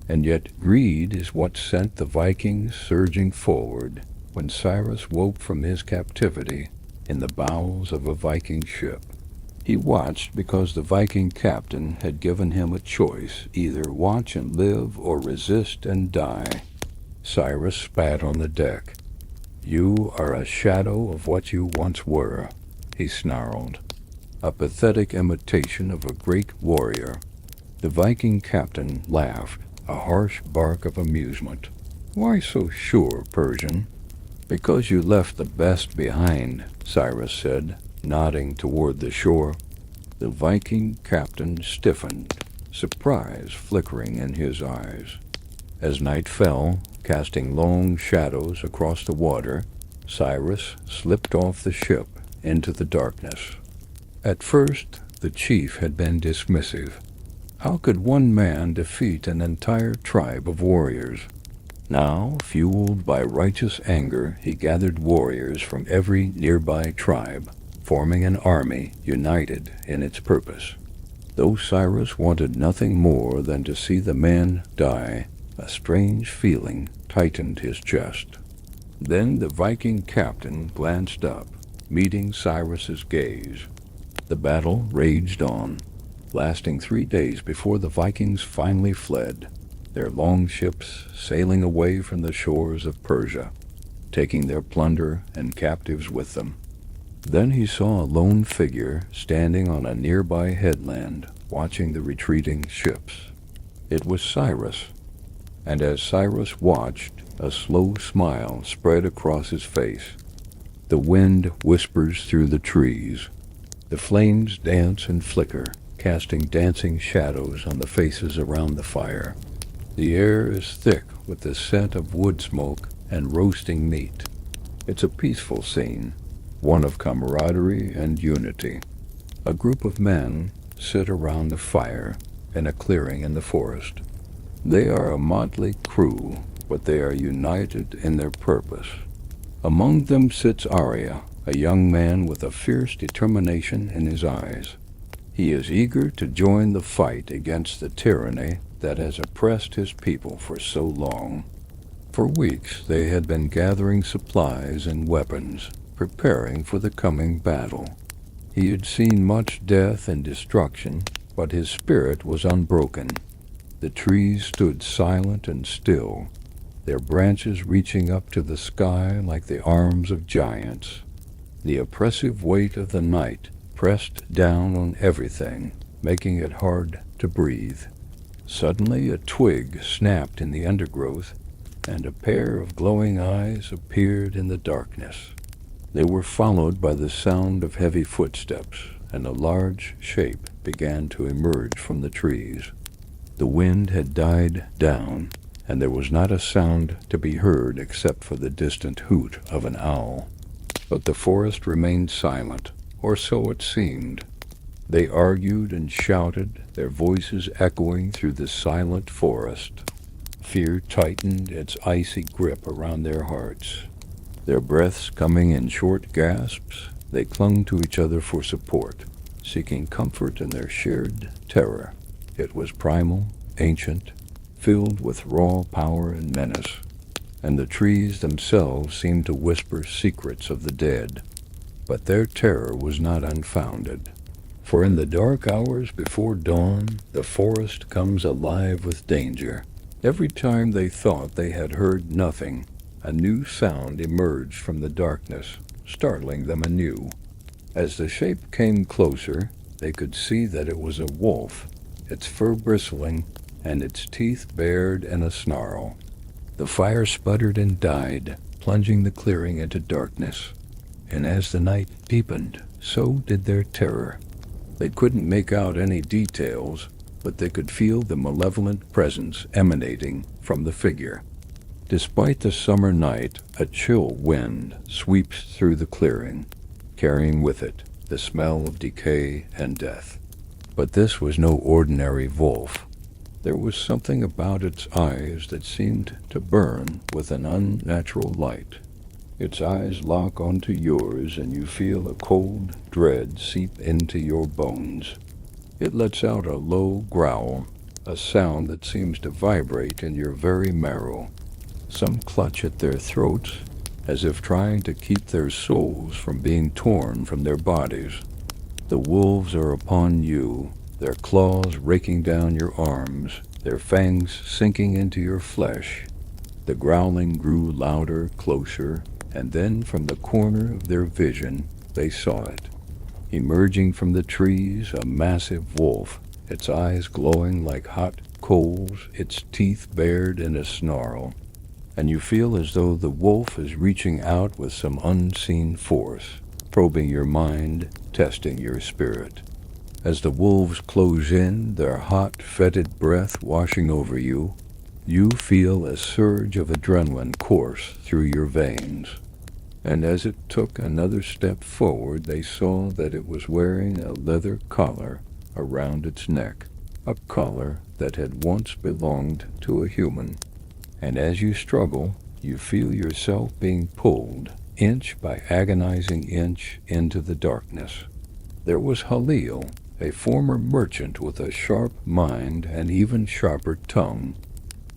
"And yet greed is what sent the Vikings surging forward when Cyrus woke from his captivity in the bowels of a Viking ship. He watched because the Viking captain had given him a choice, either watch and live or resist and die. Cyrus spat on the deck. "You are a shadow of what you once were," he snarled, a pathetic imitation of a great warrior. The Viking captain laughed, a harsh bark of amusement. "Why so sure, Persian?" "Because you left the best behind," Cyrus said, nodding toward the shore. The Viking captain stiffened, surprise flickering in his eyes. As night fell, casting long shadows across the water, Cyrus slipped off the ship into the darkness. At first, the chief had been dismissive. How could one man defeat an entire tribe of warriors? Now, fueled by righteous anger, he gathered warriors from every nearby tribe, forming an army united in its purpose. Though Cyrus wanted nothing more than to see the men die, a strange feeling tightened his chest. Then the Viking captain glanced up, meeting Cyrus's gaze. The battle raged on, lasting 3 days before the Vikings finally fled, their long ships sailing away from the shores of Persia, taking their plunder and captives with them. Then he saw a lone figure standing on a nearby headland, watching the retreating ships. It was Cyrus, and as Cyrus watched, a slow smile spread across his face. The wind whispers through the trees. The flames dance and flicker, casting dancing shadows on the faces around the fire. The air is thick with the scent of wood smoke and roasting meat. It's a peaceful scene, one of camaraderie and unity. A group of men sit around the fire in a clearing in the forest. They are a motley crew, but they are united in their purpose. Among them sits Arya, a young man with a fierce determination in his eyes. He is eager to join the fight against the tyranny that has oppressed his people for so long. For weeks they had been gathering supplies and weapons, preparing for the coming battle. He had seen much death and destruction, but his spirit was unbroken. The trees stood silent and still, their branches reaching up to the sky like the arms of giants. The oppressive weight of the night pressed down on everything, making it hard to breathe. Suddenly a twig snapped in the undergrowth, and a pair of glowing eyes appeared in the darkness. They were followed by the sound of heavy footsteps, and a large shape began to emerge from the trees. The wind had died down, and there was not a sound to be heard except for the distant hoot of an owl. But the forest remained silent, or so it seemed. They argued and shouted, their voices echoing through the silent forest. Fear tightened its icy grip around their hearts. Their breaths coming in short gasps, they clung to each other for support, seeking comfort in their shared terror. It was primal, ancient, filled with raw power and menace, and the trees themselves seemed to whisper secrets of the dead. But their terror was not unfounded, for in the dark hours before dawn, the forest comes alive with danger. Every time they thought they had heard nothing, a new sound emerged from the darkness, startling them anew. As the shape came closer, they could see that it was a wolf, its fur bristling and its teeth bared in a snarl. The fire sputtered and died, plunging the clearing into darkness. And as the night deepened, so did their terror. They couldn't make out any details, but they could feel the malevolent presence emanating from the figure. Despite the summer night, a chill wind sweeps through the clearing, carrying with it the smell of decay and death. But this was no ordinary wolf. There was something about its eyes that seemed to burn with an unnatural light. Its eyes lock onto yours and you feel a cold dread seep into your bones. It lets out a low growl, a sound that seems to vibrate in your very marrow. Some clutch at their throats, as if trying to keep their souls from being torn from their bodies. The wolves are upon you, their claws raking down your arms, their fangs sinking into your flesh. The growling grew louder, closer, and then from the corner of their vision, they saw it. Emerging from the trees, a massive wolf, its eyes glowing like hot coals, its teeth bared in a snarl. And you feel as though the wolf is reaching out with some unseen force, probing your mind, testing your spirit. As the wolves close in, their hot, fetid breath washing over you, you feel a surge of adrenaline course through your veins. And as it took another step forward, they saw that it was wearing a leather collar around its neck, a collar that had once belonged to a human. And as you struggle, you feel yourself being pulled, inch by agonizing inch, into the darkness. There was Halil, a former merchant with a sharp mind and even sharper tongue.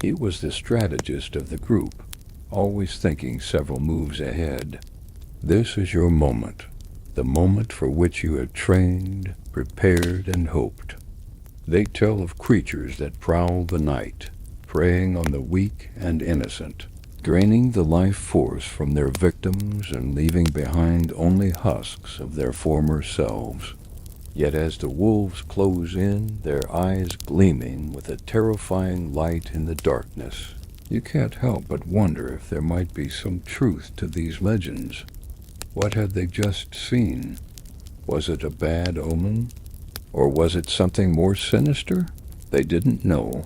He was the strategist of the group, always thinking several moves ahead. This is your moment, the moment for which you have trained, prepared, and hoped. They tell of creatures that prowl the night, preying on the weak and innocent, draining the life force from their victims and leaving behind only husks of their former selves. Yet as the wolves close in, their eyes gleaming with a terrifying light in the darkness, you can't help but wonder if there might be some truth to these legends. What had they just seen? Was it a bad omen? Or was it something more sinister? They didn't know.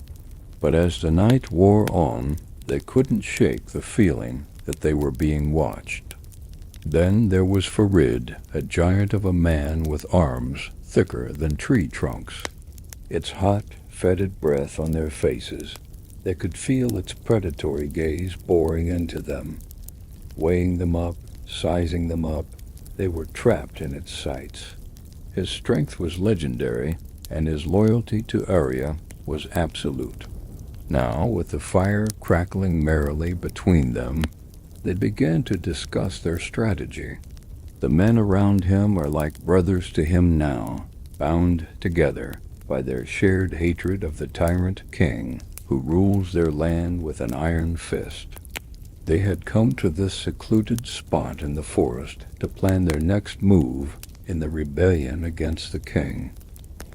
But as the night wore on, they couldn't shake the feeling that they were being watched. Then there was Farid, a giant of a man with arms thicker than tree trunks. Its hot, fetid breath on their faces, they could feel its predatory gaze boring into them, weighing them up, sizing them up. They were trapped in its sights. His strength was legendary, and his loyalty to Arya was absolute. Now, with the fire crackling merrily between them, they began to discuss their strategy. The men around him are like brothers to him now, bound together by their shared hatred of the tyrant king who rules their land with an iron fist. They had come to this secluded spot in the forest to plan their next move in the rebellion against the king.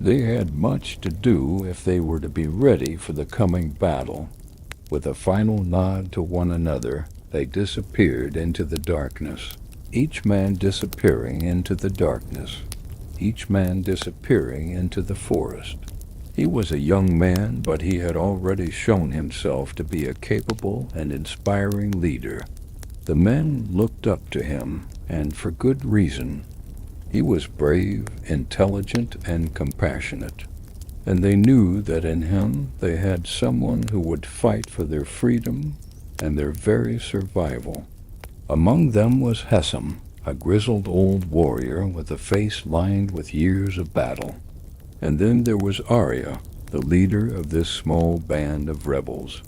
They had much to do if they were to be ready for the coming battle. With a final nod to one another, they disappeared into the darkness, each man disappearing into the darkness, each man disappearing into the forest. He was a young man, but he had already shown himself to be a capable and inspiring leader. The men looked up to him, and for good reason. He was brave, intelligent, and compassionate, and they knew that in him they had someone who would fight for their freedom and their very survival. Among them was Hessam, a grizzled old warrior with a face lined with years of battle. And then there was Arya, the leader of this small band of rebels.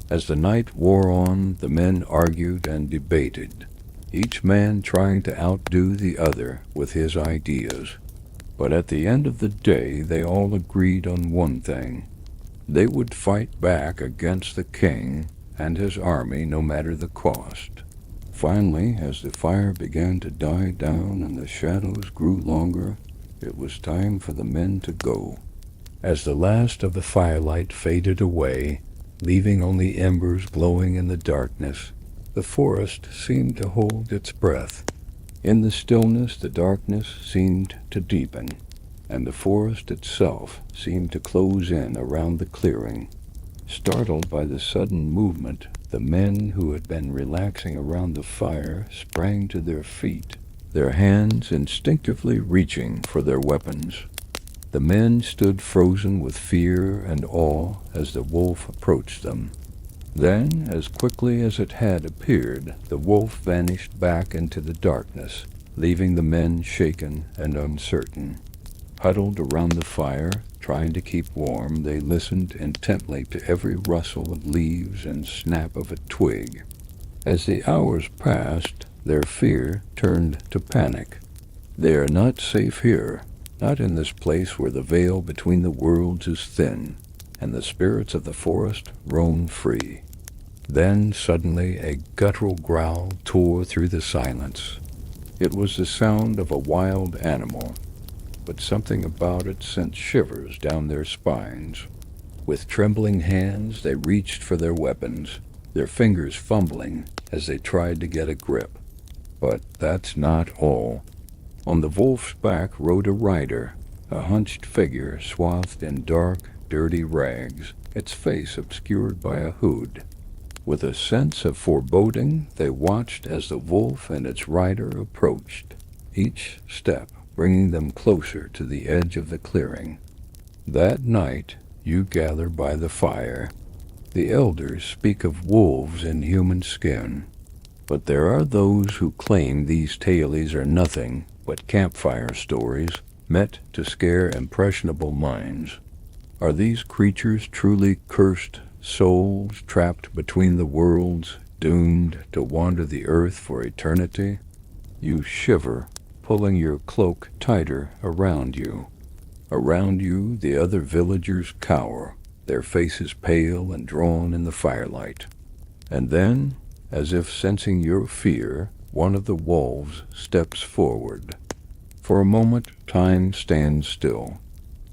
As the night wore on, the men argued and debated, each man trying to outdo the other with his ideas. But at the end of the day, they all agreed on one thing. They would fight back against the king and his army no matter the cost. Finally, as the fire began to die down and the shadows grew longer, it was time for the men to go. As the last of the firelight faded away, leaving only embers glowing in the darkness, the forest seemed to hold its breath. In the stillness, the darkness seemed to deepen, and the forest itself seemed to close in around the clearing. Startled by the sudden movement, the men who had been relaxing around the fire sprang to their feet, their hands instinctively reaching for their weapons. The men stood frozen with fear and awe as the wolf approached them. Then, as quickly as it had appeared, the wolf vanished back into the darkness, leaving the men shaken and uncertain. Huddled around the fire, trying to keep warm, they listened intently to every rustle of leaves and snap of a twig. As the hours passed, their fear turned to panic. "They are not safe here. Not in this place where the veil between the worlds is thin, and the spirits of the forest roam free. Then suddenly a guttural growl tore through the silence. It was the sound of a wild animal, but something about it sent shivers down their spines. With trembling hands they reached for their weapons, their fingers fumbling as they tried to get a grip. But that's not all. On the wolf's back rode a rider, a hunched figure swathed in dark, dirty rags, its face obscured by a hood. With a sense of foreboding, they watched as the wolf and its rider approached, each step bringing them closer to the edge of the clearing. That night, you gather by the fire. The elders speak of wolves in human skin, but there are those who claim these tales are nothing but campfire stories meant to scare impressionable minds. Are these creatures truly cursed souls trapped between the worlds, doomed to wander the earth for eternity? You shiver, pulling your cloak tighter around you. Around you, the other villagers cower, their faces pale and drawn in the firelight. And then, as if sensing your fear, one of the wolves steps forward. For a moment, time stands still.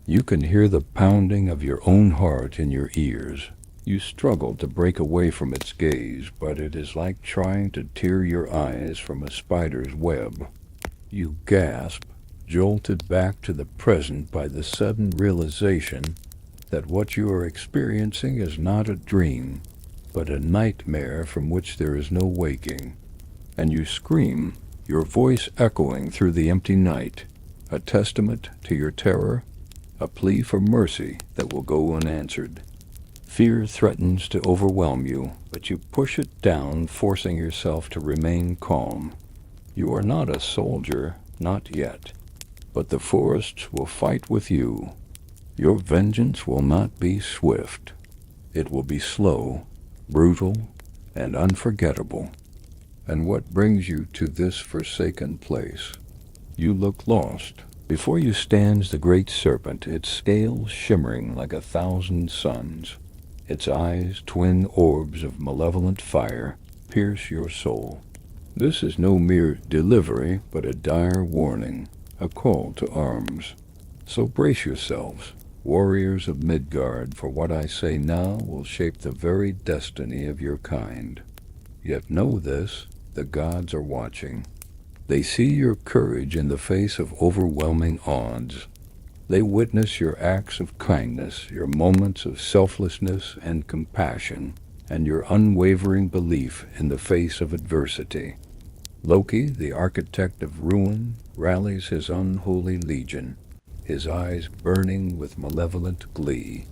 You can hear the pounding of your own heart in your ears. You struggle to break away from its gaze, but it is like trying to tear your eyes from a spider's web. You gasp, jolted back to the present by the sudden realization that what you are experiencing is not a dream, but a nightmare from which there is no waking. And you scream, your voice echoing through the empty night, a testament to your terror, a plea for mercy that will go unanswered. Fear threatens to overwhelm you, but you push it down, forcing yourself to remain calm. You are not a soldier, not yet, but the forests will fight with you. Your vengeance will not be swift. It will be slow, brutal, and unforgettable. And what brings you to this forsaken place? You look lost. Before you stands the great serpent, its scales shimmering like 1,000 suns. Its eyes, twin orbs of malevolent fire, pierce your soul. This is no mere delivery, but a dire warning, a call to arms. So brace yourselves, warriors of Midgard, for what I say now will shape the very destiny of your kind. Yet know this, the gods are watching. They see your courage in the face of overwhelming odds. They witness your acts of kindness, your moments of selflessness and compassion, and your unwavering belief in the face of adversity. Loki, the architect of ruin, rallies his unholy legion, his eyes burning with malevolent glee.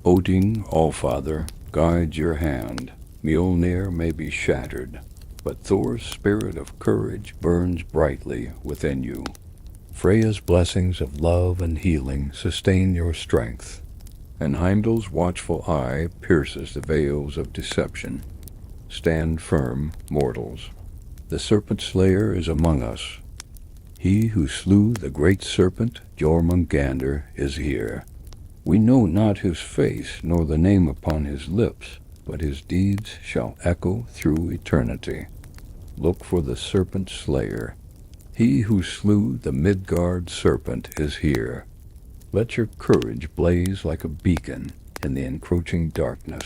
Odin, Allfather, guides your hand. Mjolnir may be shattered, but Thor's spirit of courage burns brightly within you. Freya's blessings of love and healing sustain your strength, and Heimdall's watchful eye pierces the veils of deception. Stand firm, mortals. The Serpent Slayer is among us. He who slew the great serpent, Jormungandr, is here. We know not his face nor the name upon his lips, but his deeds shall echo through eternity. Look for the Serpent Slayer. He who slew the Midgard serpent is here. Let your courage blaze like a beacon in the encroaching darkness.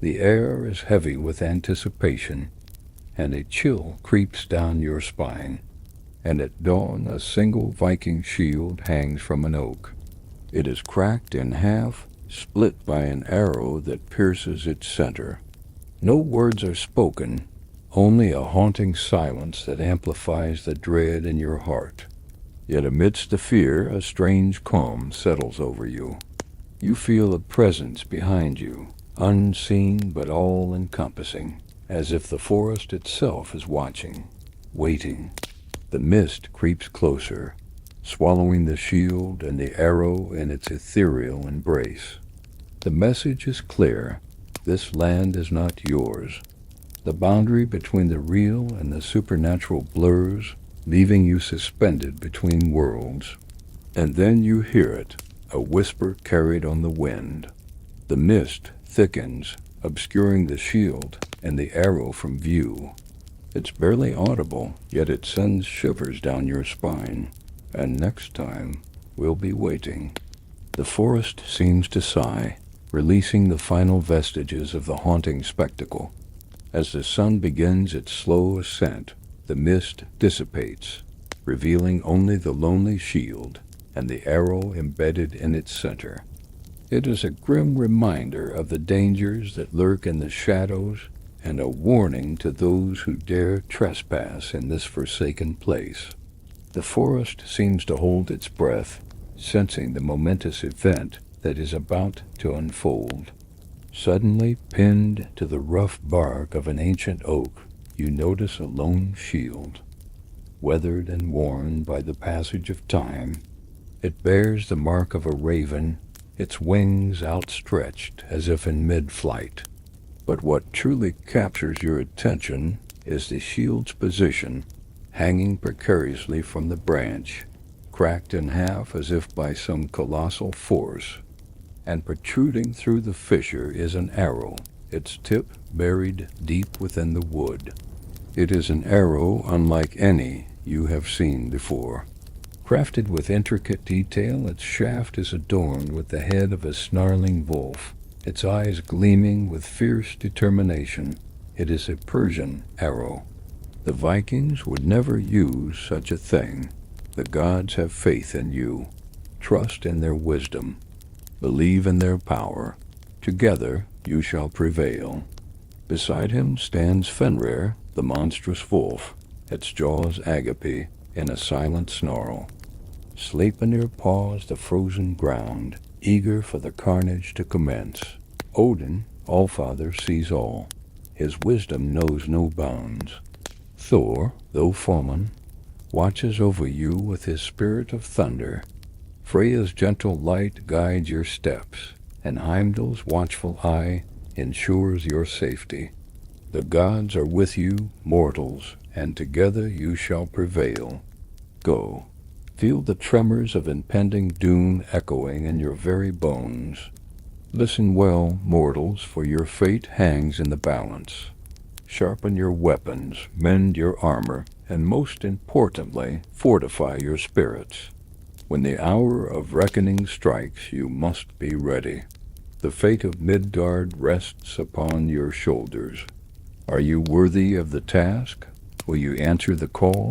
The air is heavy with anticipation, and a chill creeps down your spine. And at dawn a single Viking shield hangs from an oak. It is cracked in half, split by an arrow that pierces its center. No words are spoken, only a haunting silence that amplifies the dread in your heart. Yet amidst the fear, a strange calm settles over you. You feel a presence behind you, unseen but all-encompassing, as if the forest itself is watching, waiting. The mist creeps closer, swallowing the shield and the arrow in its ethereal embrace. The message is clear. This land is not yours. The boundary between the real and the supernatural blurs, leaving you suspended between worlds. And then you hear it, a whisper carried on the wind. The mist thickens, obscuring the shield and the arrow from view. It's barely audible, yet it sends shivers down your spine. And next time, we'll be waiting. The forest seems to sigh, releasing the final vestiges of the haunting spectacle. As the sun begins its slow ascent, the mist dissipates, revealing only the lonely shield and the arrow embedded in its center. It is a grim reminder of the dangers that lurk in the shadows and a warning to those who dare trespass in this forsaken place. The forest seems to hold its breath, sensing the momentous event that is about to unfold. Suddenly, pinned to the rough bark of an ancient oak, you notice a lone shield. Weathered and worn by the passage of time, it bears the mark of a raven, its wings outstretched as if in mid-flight. But what truly captures your attention is the shield's position, hanging precariously from the branch, cracked in half as if by some colossal force. And protruding through the fissure is an arrow, its tip buried deep within the wood. It is an arrow unlike any you have seen before. Crafted with intricate detail, its shaft is adorned with the head of a snarling wolf, its eyes gleaming with fierce determination. It is a Persian arrow. The Vikings would never use such a thing. The gods have faith in you. Trust in their wisdom. Believe in their power. Together you shall prevail. Beside him stands Fenrir, the monstrous wolf, its jaws agape in a silent snarl. Sleipnir paws the frozen ground, eager for the carnage to commence. Odin, Allfather, sees all. His wisdom knows no bounds. Thor, though foeman, watches over you with his spirit of thunder. Freya's gentle light guides your steps, and Heimdall's watchful eye ensures your safety. The gods are with you, mortals, and together you shall prevail. Go. Feel the tremors of impending doom echoing in your very bones. Listen well, mortals, for your fate hangs in the balance. Sharpen your weapons, mend your armor, and most importantly, fortify your spirits. When the hour of reckoning strikes, you must be ready. The fate of Midgard rests upon your shoulders. Are you worthy of the task? Will you answer the call?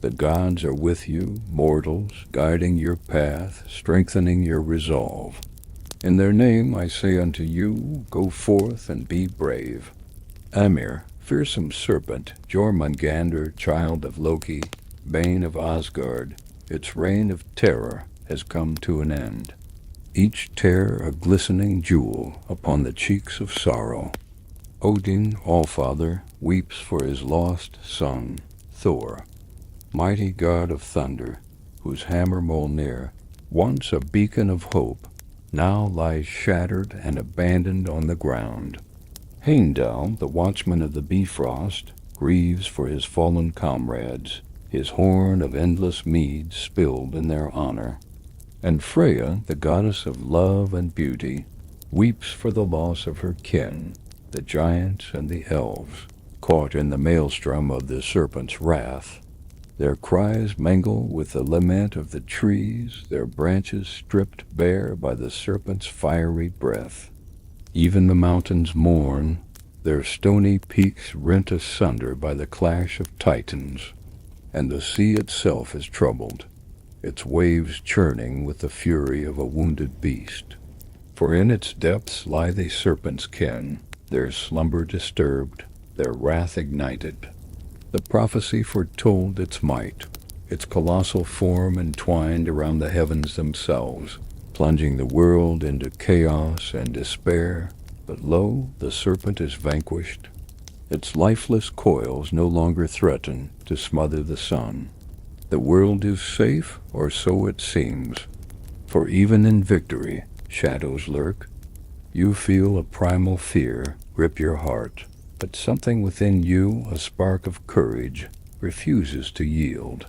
The gods are with you, mortals, guiding your path, strengthening your resolve. In their name I say unto you, go forth and be brave. Ymir, fearsome serpent, Jormungandr, child of Loki, bane of Asgard, its reign of terror has come to an end. Each tear a glistening jewel upon the cheeks of sorrow. Odin, Allfather, weeps for his lost son, Thor, mighty god of thunder, whose hammer Mjolnir, once a beacon of hope, now lies shattered and abandoned on the ground. Heimdall, the watchman of the Bifrost, grieves for his fallen comrades, his horn of endless mead spilled in their honor. And Freya, the goddess of love and beauty, weeps for the loss of her kin, the giants and the elves, caught in the maelstrom of the serpent's wrath. Their cries mingle with the lament of the trees, their branches stripped bare by the serpent's fiery breath. Even the mountains mourn, their stony peaks rent asunder by the clash of titans, and the sea itself is troubled, its waves churning with the fury of a wounded beast. For in its depths lie the serpent's kin, their slumber disturbed, their wrath ignited. The prophecy foretold its might, its colossal form entwined around the heavens themselves, plunging the world into chaos and despair. But lo, the serpent is vanquished. Its lifeless coils no longer threaten to smother the sun. The world is safe, or so it seems, for even in victory, shadows lurk. You feel a primal fear grip your heart, but something within you, a spark of courage, refuses to yield.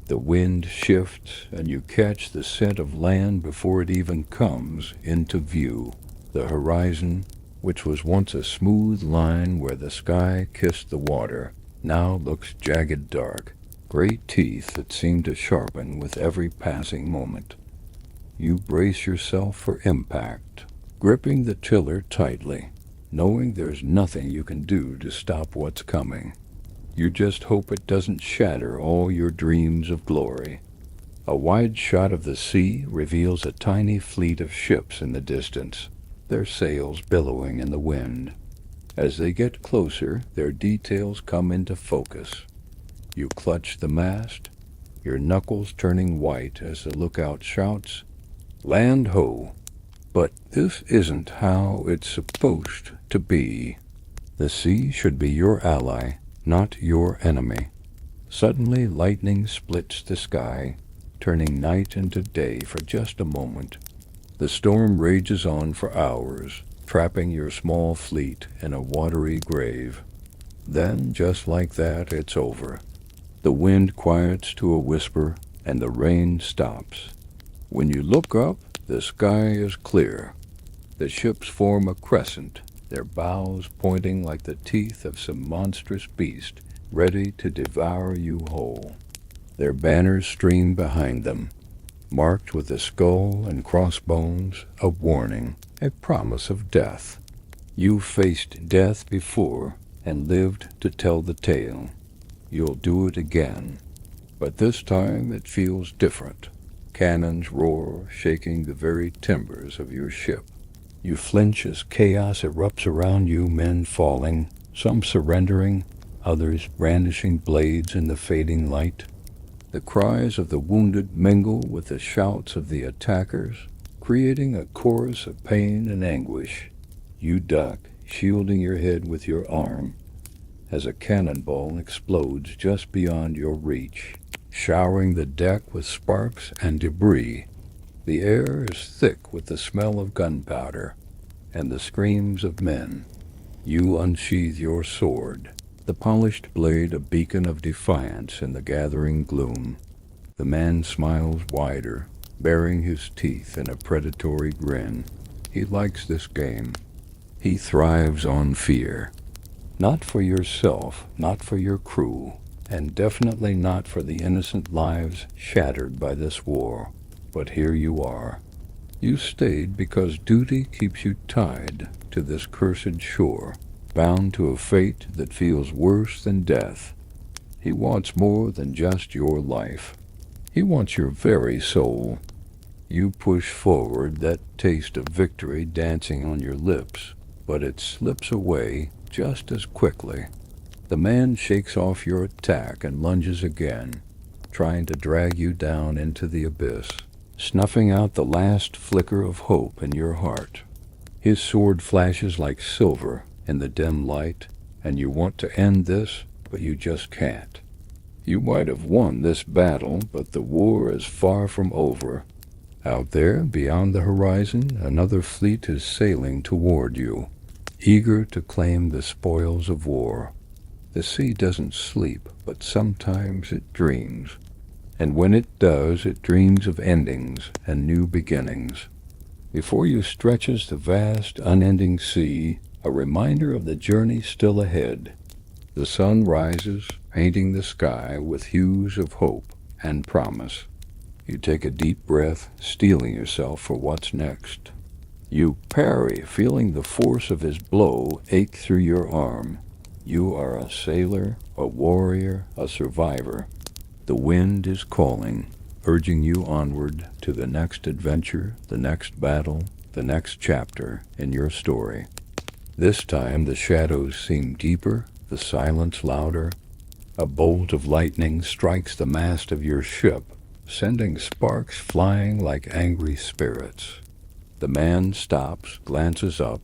The wind shifts, and you catch the scent of land before it even comes into view. The horizon, which was once a smooth line where the sky kissed the water, now looks jagged dark, great teeth that seem to sharpen with every passing moment. You brace yourself for impact, gripping the tiller tightly, knowing there's nothing you can do to stop what's coming. You just hope it doesn't shatter all your dreams of glory. A wide shot of the sea reveals a tiny fleet of ships in the distance, their sails billowing in the wind. As they get closer, their details come into focus. You clutch the mast, your knuckles turning white as the lookout shouts, "Land ho!" But this isn't how it's supposed to be. The sea should be your ally, not your enemy. Suddenly lightning splits the sky, turning night into day for just a moment. The storm rages on for hours, trapping your small fleet in a watery grave. Then, just like that, it's over. The wind quiets to a whisper, and the rain stops. When you look up, the sky is clear. The ships form a crescent, their bows pointing like the teeth of some monstrous beast, ready to devour you whole. Their banners stream behind them, marked with the skull and crossbones, a warning, a promise of death. You faced death before and lived to tell the tale. You'll do it again, but this time it feels different. Cannons roar, shaking the very timbers of your ship. You flinch as chaos erupts around you, men falling, some surrendering, others brandishing blades in the fading light. The cries of the wounded mingle with the shouts of the attackers, creating a chorus of pain and anguish. You duck, shielding your head with your arm, as a cannonball explodes just beyond your reach, showering the deck with sparks and debris. The air is thick with the smell of gunpowder and the screams of men. You unsheathe your sword, the polished blade a beacon of defiance in the gathering gloom. The man smiles wider, baring his teeth in a predatory grin. He likes this game. He thrives on fear. Not for yourself, not for your crew, and definitely not for the innocent lives shattered by this war. But here you are. You stayed because duty keeps you tied to this cursed shore, bound to a fate that feels worse than death. He wants more than just your life. He wants your very soul. You push forward, that taste of victory dancing on your lips, but it slips away just as quickly. The man shakes off your attack and lunges again, trying to drag you down into the abyss, snuffing out the last flicker of hope in your heart. His sword flashes like silver in the dim light, and you want to end this, but you just can't. You might have won this battle, but the war is far from over. Out there, beyond the horizon, another fleet is sailing toward you, eager to claim the spoils of war. The sea doesn't sleep, but sometimes it dreams. And when it does, it dreams of endings and new beginnings. Before you stretches the vast, unending sea, a reminder of the journey still ahead. The sun rises, painting the sky with hues of hope and promise. You take a deep breath, steeling yourself for what's next. You parry, feeling the force of his blow ache through your arm. You are a sailor, a warrior, a survivor. The wind is calling, urging you onward to the next adventure, the next battle, the next chapter in your story. This time the shadows seem deeper, the silence louder. A bolt of lightning strikes the mast of your ship, sending sparks flying like angry spirits. The man stops, glances up,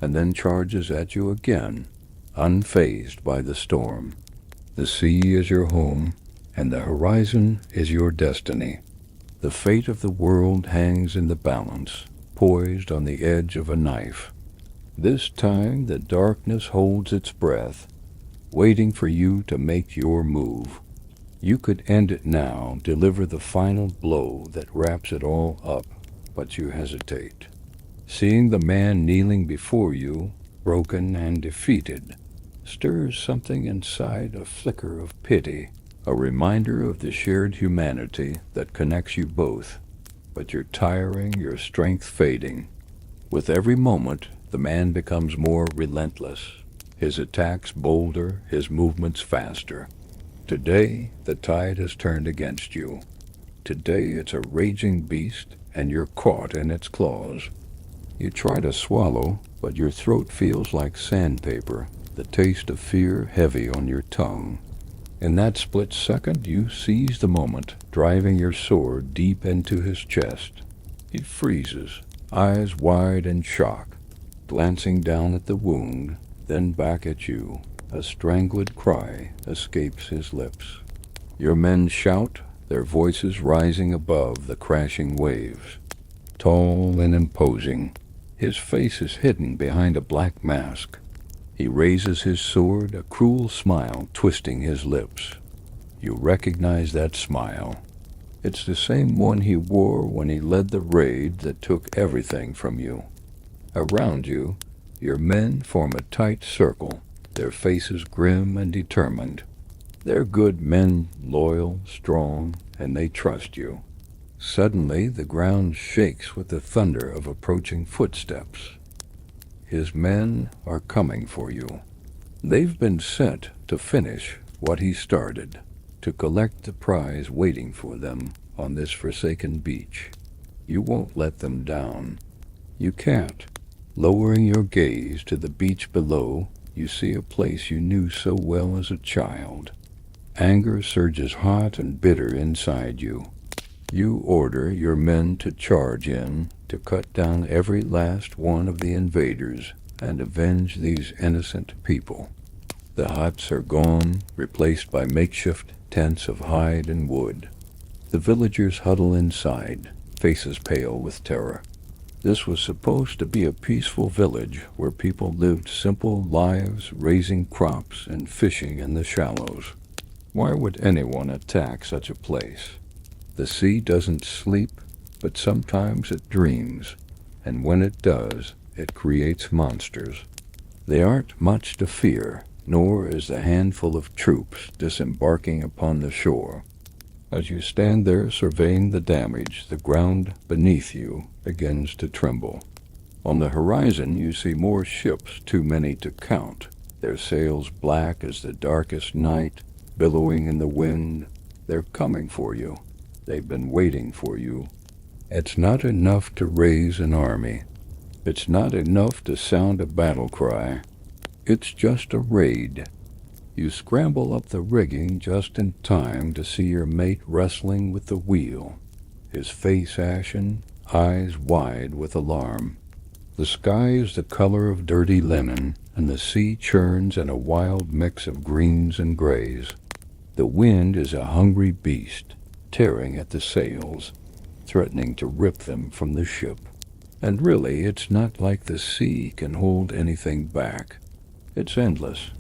and then charges at you again, unfazed by the storm. The sea is your home, and the horizon is your destiny. The fate of the world hangs in the balance, poised on the edge of a knife. This time the darkness holds its breath, waiting for you to make your move. You could end it now, deliver the final blow that wraps it all up, but you hesitate. Seeing the man kneeling before you, broken and defeated, stirs something inside, a flicker of pity, a reminder of the shared humanity that connects you both. But you're tiring, your strength fading. With every moment, the man becomes more relentless, his attacks bolder, his movements faster. Today, the tide has turned against you. Today, it's a raging beast, and you're caught in its claws. You try to swallow, but your throat feels like sandpaper, the taste of fear heavy on your tongue. In that split second, you seize the moment, driving your sword deep into his chest. He freezes, eyes wide in shock, glancing down at the wound, then back at you. A strangled cry escapes his lips. Your men shout, their voices rising above the crashing waves. Tall and imposing, his face is hidden behind a black mask. He raises his sword, a cruel smile twisting his lips. You recognize that smile. It's the same one he wore when he led the raid that took everything from you. Around you, your men form a tight circle, their faces grim and determined. They're good men, loyal, strong, and they trust you. Suddenly, the ground shakes with the thunder of approaching footsteps. His men are coming for you. They've been sent to finish what he started, to collect the prize waiting for them on this forsaken beach. You won't let them down. You can't. Lowering your gaze to the beach below, you see a place you knew so well as a child. Anger surges hot and bitter inside you. You order your men to charge in, to cut down every last one of the invaders and avenge these innocent people. The huts are gone, replaced by makeshift tents of hide and wood. The villagers huddle inside, faces pale with terror. This was supposed to be a peaceful village where people lived simple lives, raising crops and fishing in the shallows. Why would anyone attack such a place? The sea doesn't sleep, but sometimes it dreams, and when it does, it creates monsters. They aren't much to fear, nor is the handful of troops disembarking upon the shore. As you stand there surveying the damage, the ground beneath you begins to tremble. On the horizon you see more ships too many to count, their sails black as the darkest night, billowing in the wind. They're coming for you. They've been waiting for you. It's not enough to raise an army. It's not enough to sound a battle cry. It's just a raid. You scramble up the rigging just in time to see your mate wrestling with the wheel, his face ashen, eyes wide with alarm. The sky is the color of dirty linen, and the sea churns in a wild mix of greens and grays. The wind is a hungry beast, tearing at the sails, threatening to rip them from the ship. And really, it's not like the sea can hold anything back. It's endless.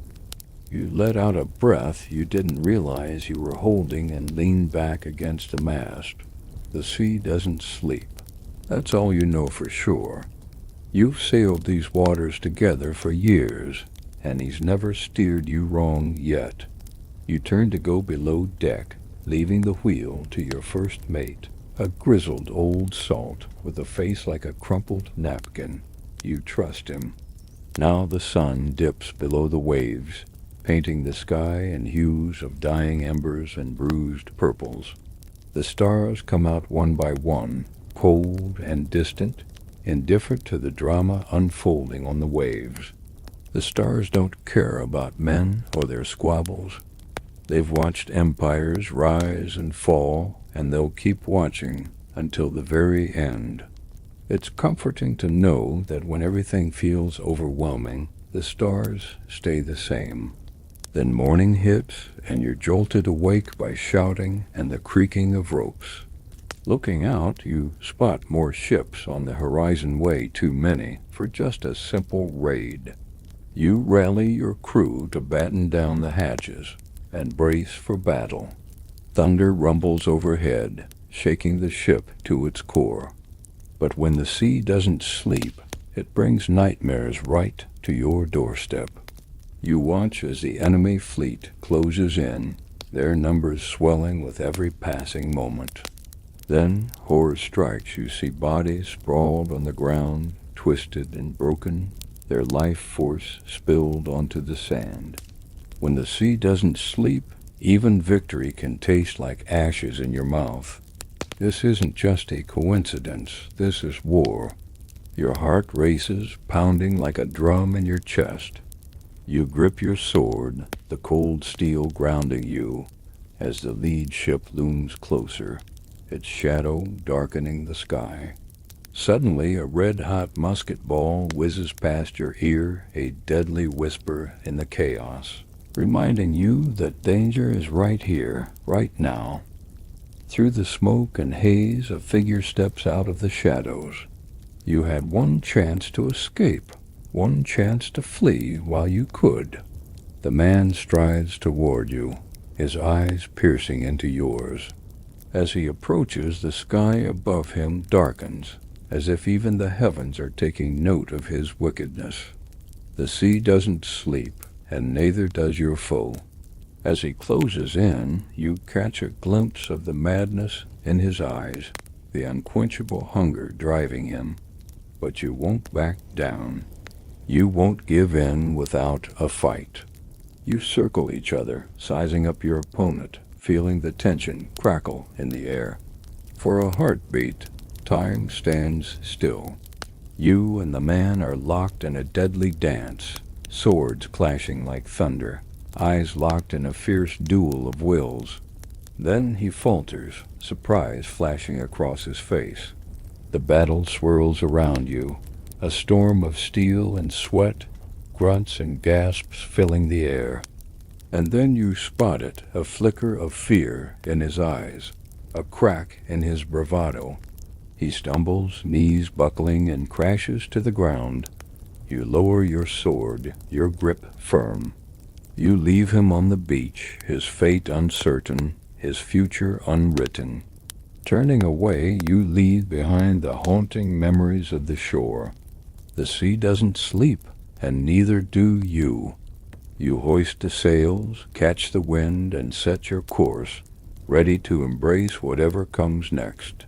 You let out a breath you didn't realize you were holding and leaned back against the mast. The sea doesn't sleep. That's all you know for sure. You've sailed these waters together for years, and he's never steered you wrong yet. You turn to go below deck, leaving the wheel to your first mate, a grizzled old salt with a face like a crumpled napkin. You trust him. Now the sun dips below the waves, painting the sky in hues of dying embers and bruised purples. The stars come out one by one, cold and distant, indifferent to the drama unfolding on the waves. The stars don't care about men or their squabbles. They've watched empires rise and fall, and they'll keep watching until the very end. It's comforting to know that when everything feels overwhelming, the stars stay the same. Then morning hits, and you're jolted awake by shouting and the creaking of ropes. Looking out, you spot more ships on the horizon, way too many for just a simple raid. You rally your crew to batten down the hatches and brace for battle. Thunder rumbles overhead, shaking the ship to its core. But when the sea doesn't sleep, it brings nightmares right to your doorstep. You watch as the enemy fleet closes in, their numbers swelling with every passing moment. Then horror strikes. You see bodies sprawled on the ground, twisted and broken, their life force spilled onto the sand. When the sea doesn't sleep, even victory can taste like ashes in your mouth. This isn't just a coincidence. This is war. Your heart races, pounding like a drum in your chest. You grip your sword, the cold steel grounding you, as the lead ship looms closer, its shadow darkening the sky. Suddenly, a red-hot musket ball whizzes past your ear, a deadly whisper in the chaos, reminding you that danger is right here, right now. Through the smoke and haze, a figure steps out of the shadows. You had one chance to escape, one chance to flee while you could. The man strides toward you, his eyes piercing into yours. As he approaches, the sky above him darkens, as if even the heavens are taking note of his wickedness. The sea doesn't sleep, and neither does your foe. As he closes in, you catch a glimpse of the madness in his eyes, the unquenchable hunger driving him. But you won't back down. You won't give in without a fight. You circle each other, sizing up your opponent, feeling the tension crackle in the air. For a heartbeat, time stands still. You and the man are locked in a deadly dance, swords clashing like thunder, eyes locked in a fierce duel of wills. Then he falters, surprise flashing across his face. The battle swirls around you, a storm of steel and sweat, grunts and gasps filling the air. And then you spot it, a flicker of fear in his eyes, a crack in his bravado. He stumbles, knees buckling, and crashes to the ground. You lower your sword, your grip firm. You leave him on the beach, his fate uncertain, his future unwritten. Turning away, you leave behind the haunting memories of the shore. The sea doesn't sleep, and neither do you. You hoist the sails, catch the wind, and set your course, ready to embrace whatever comes next.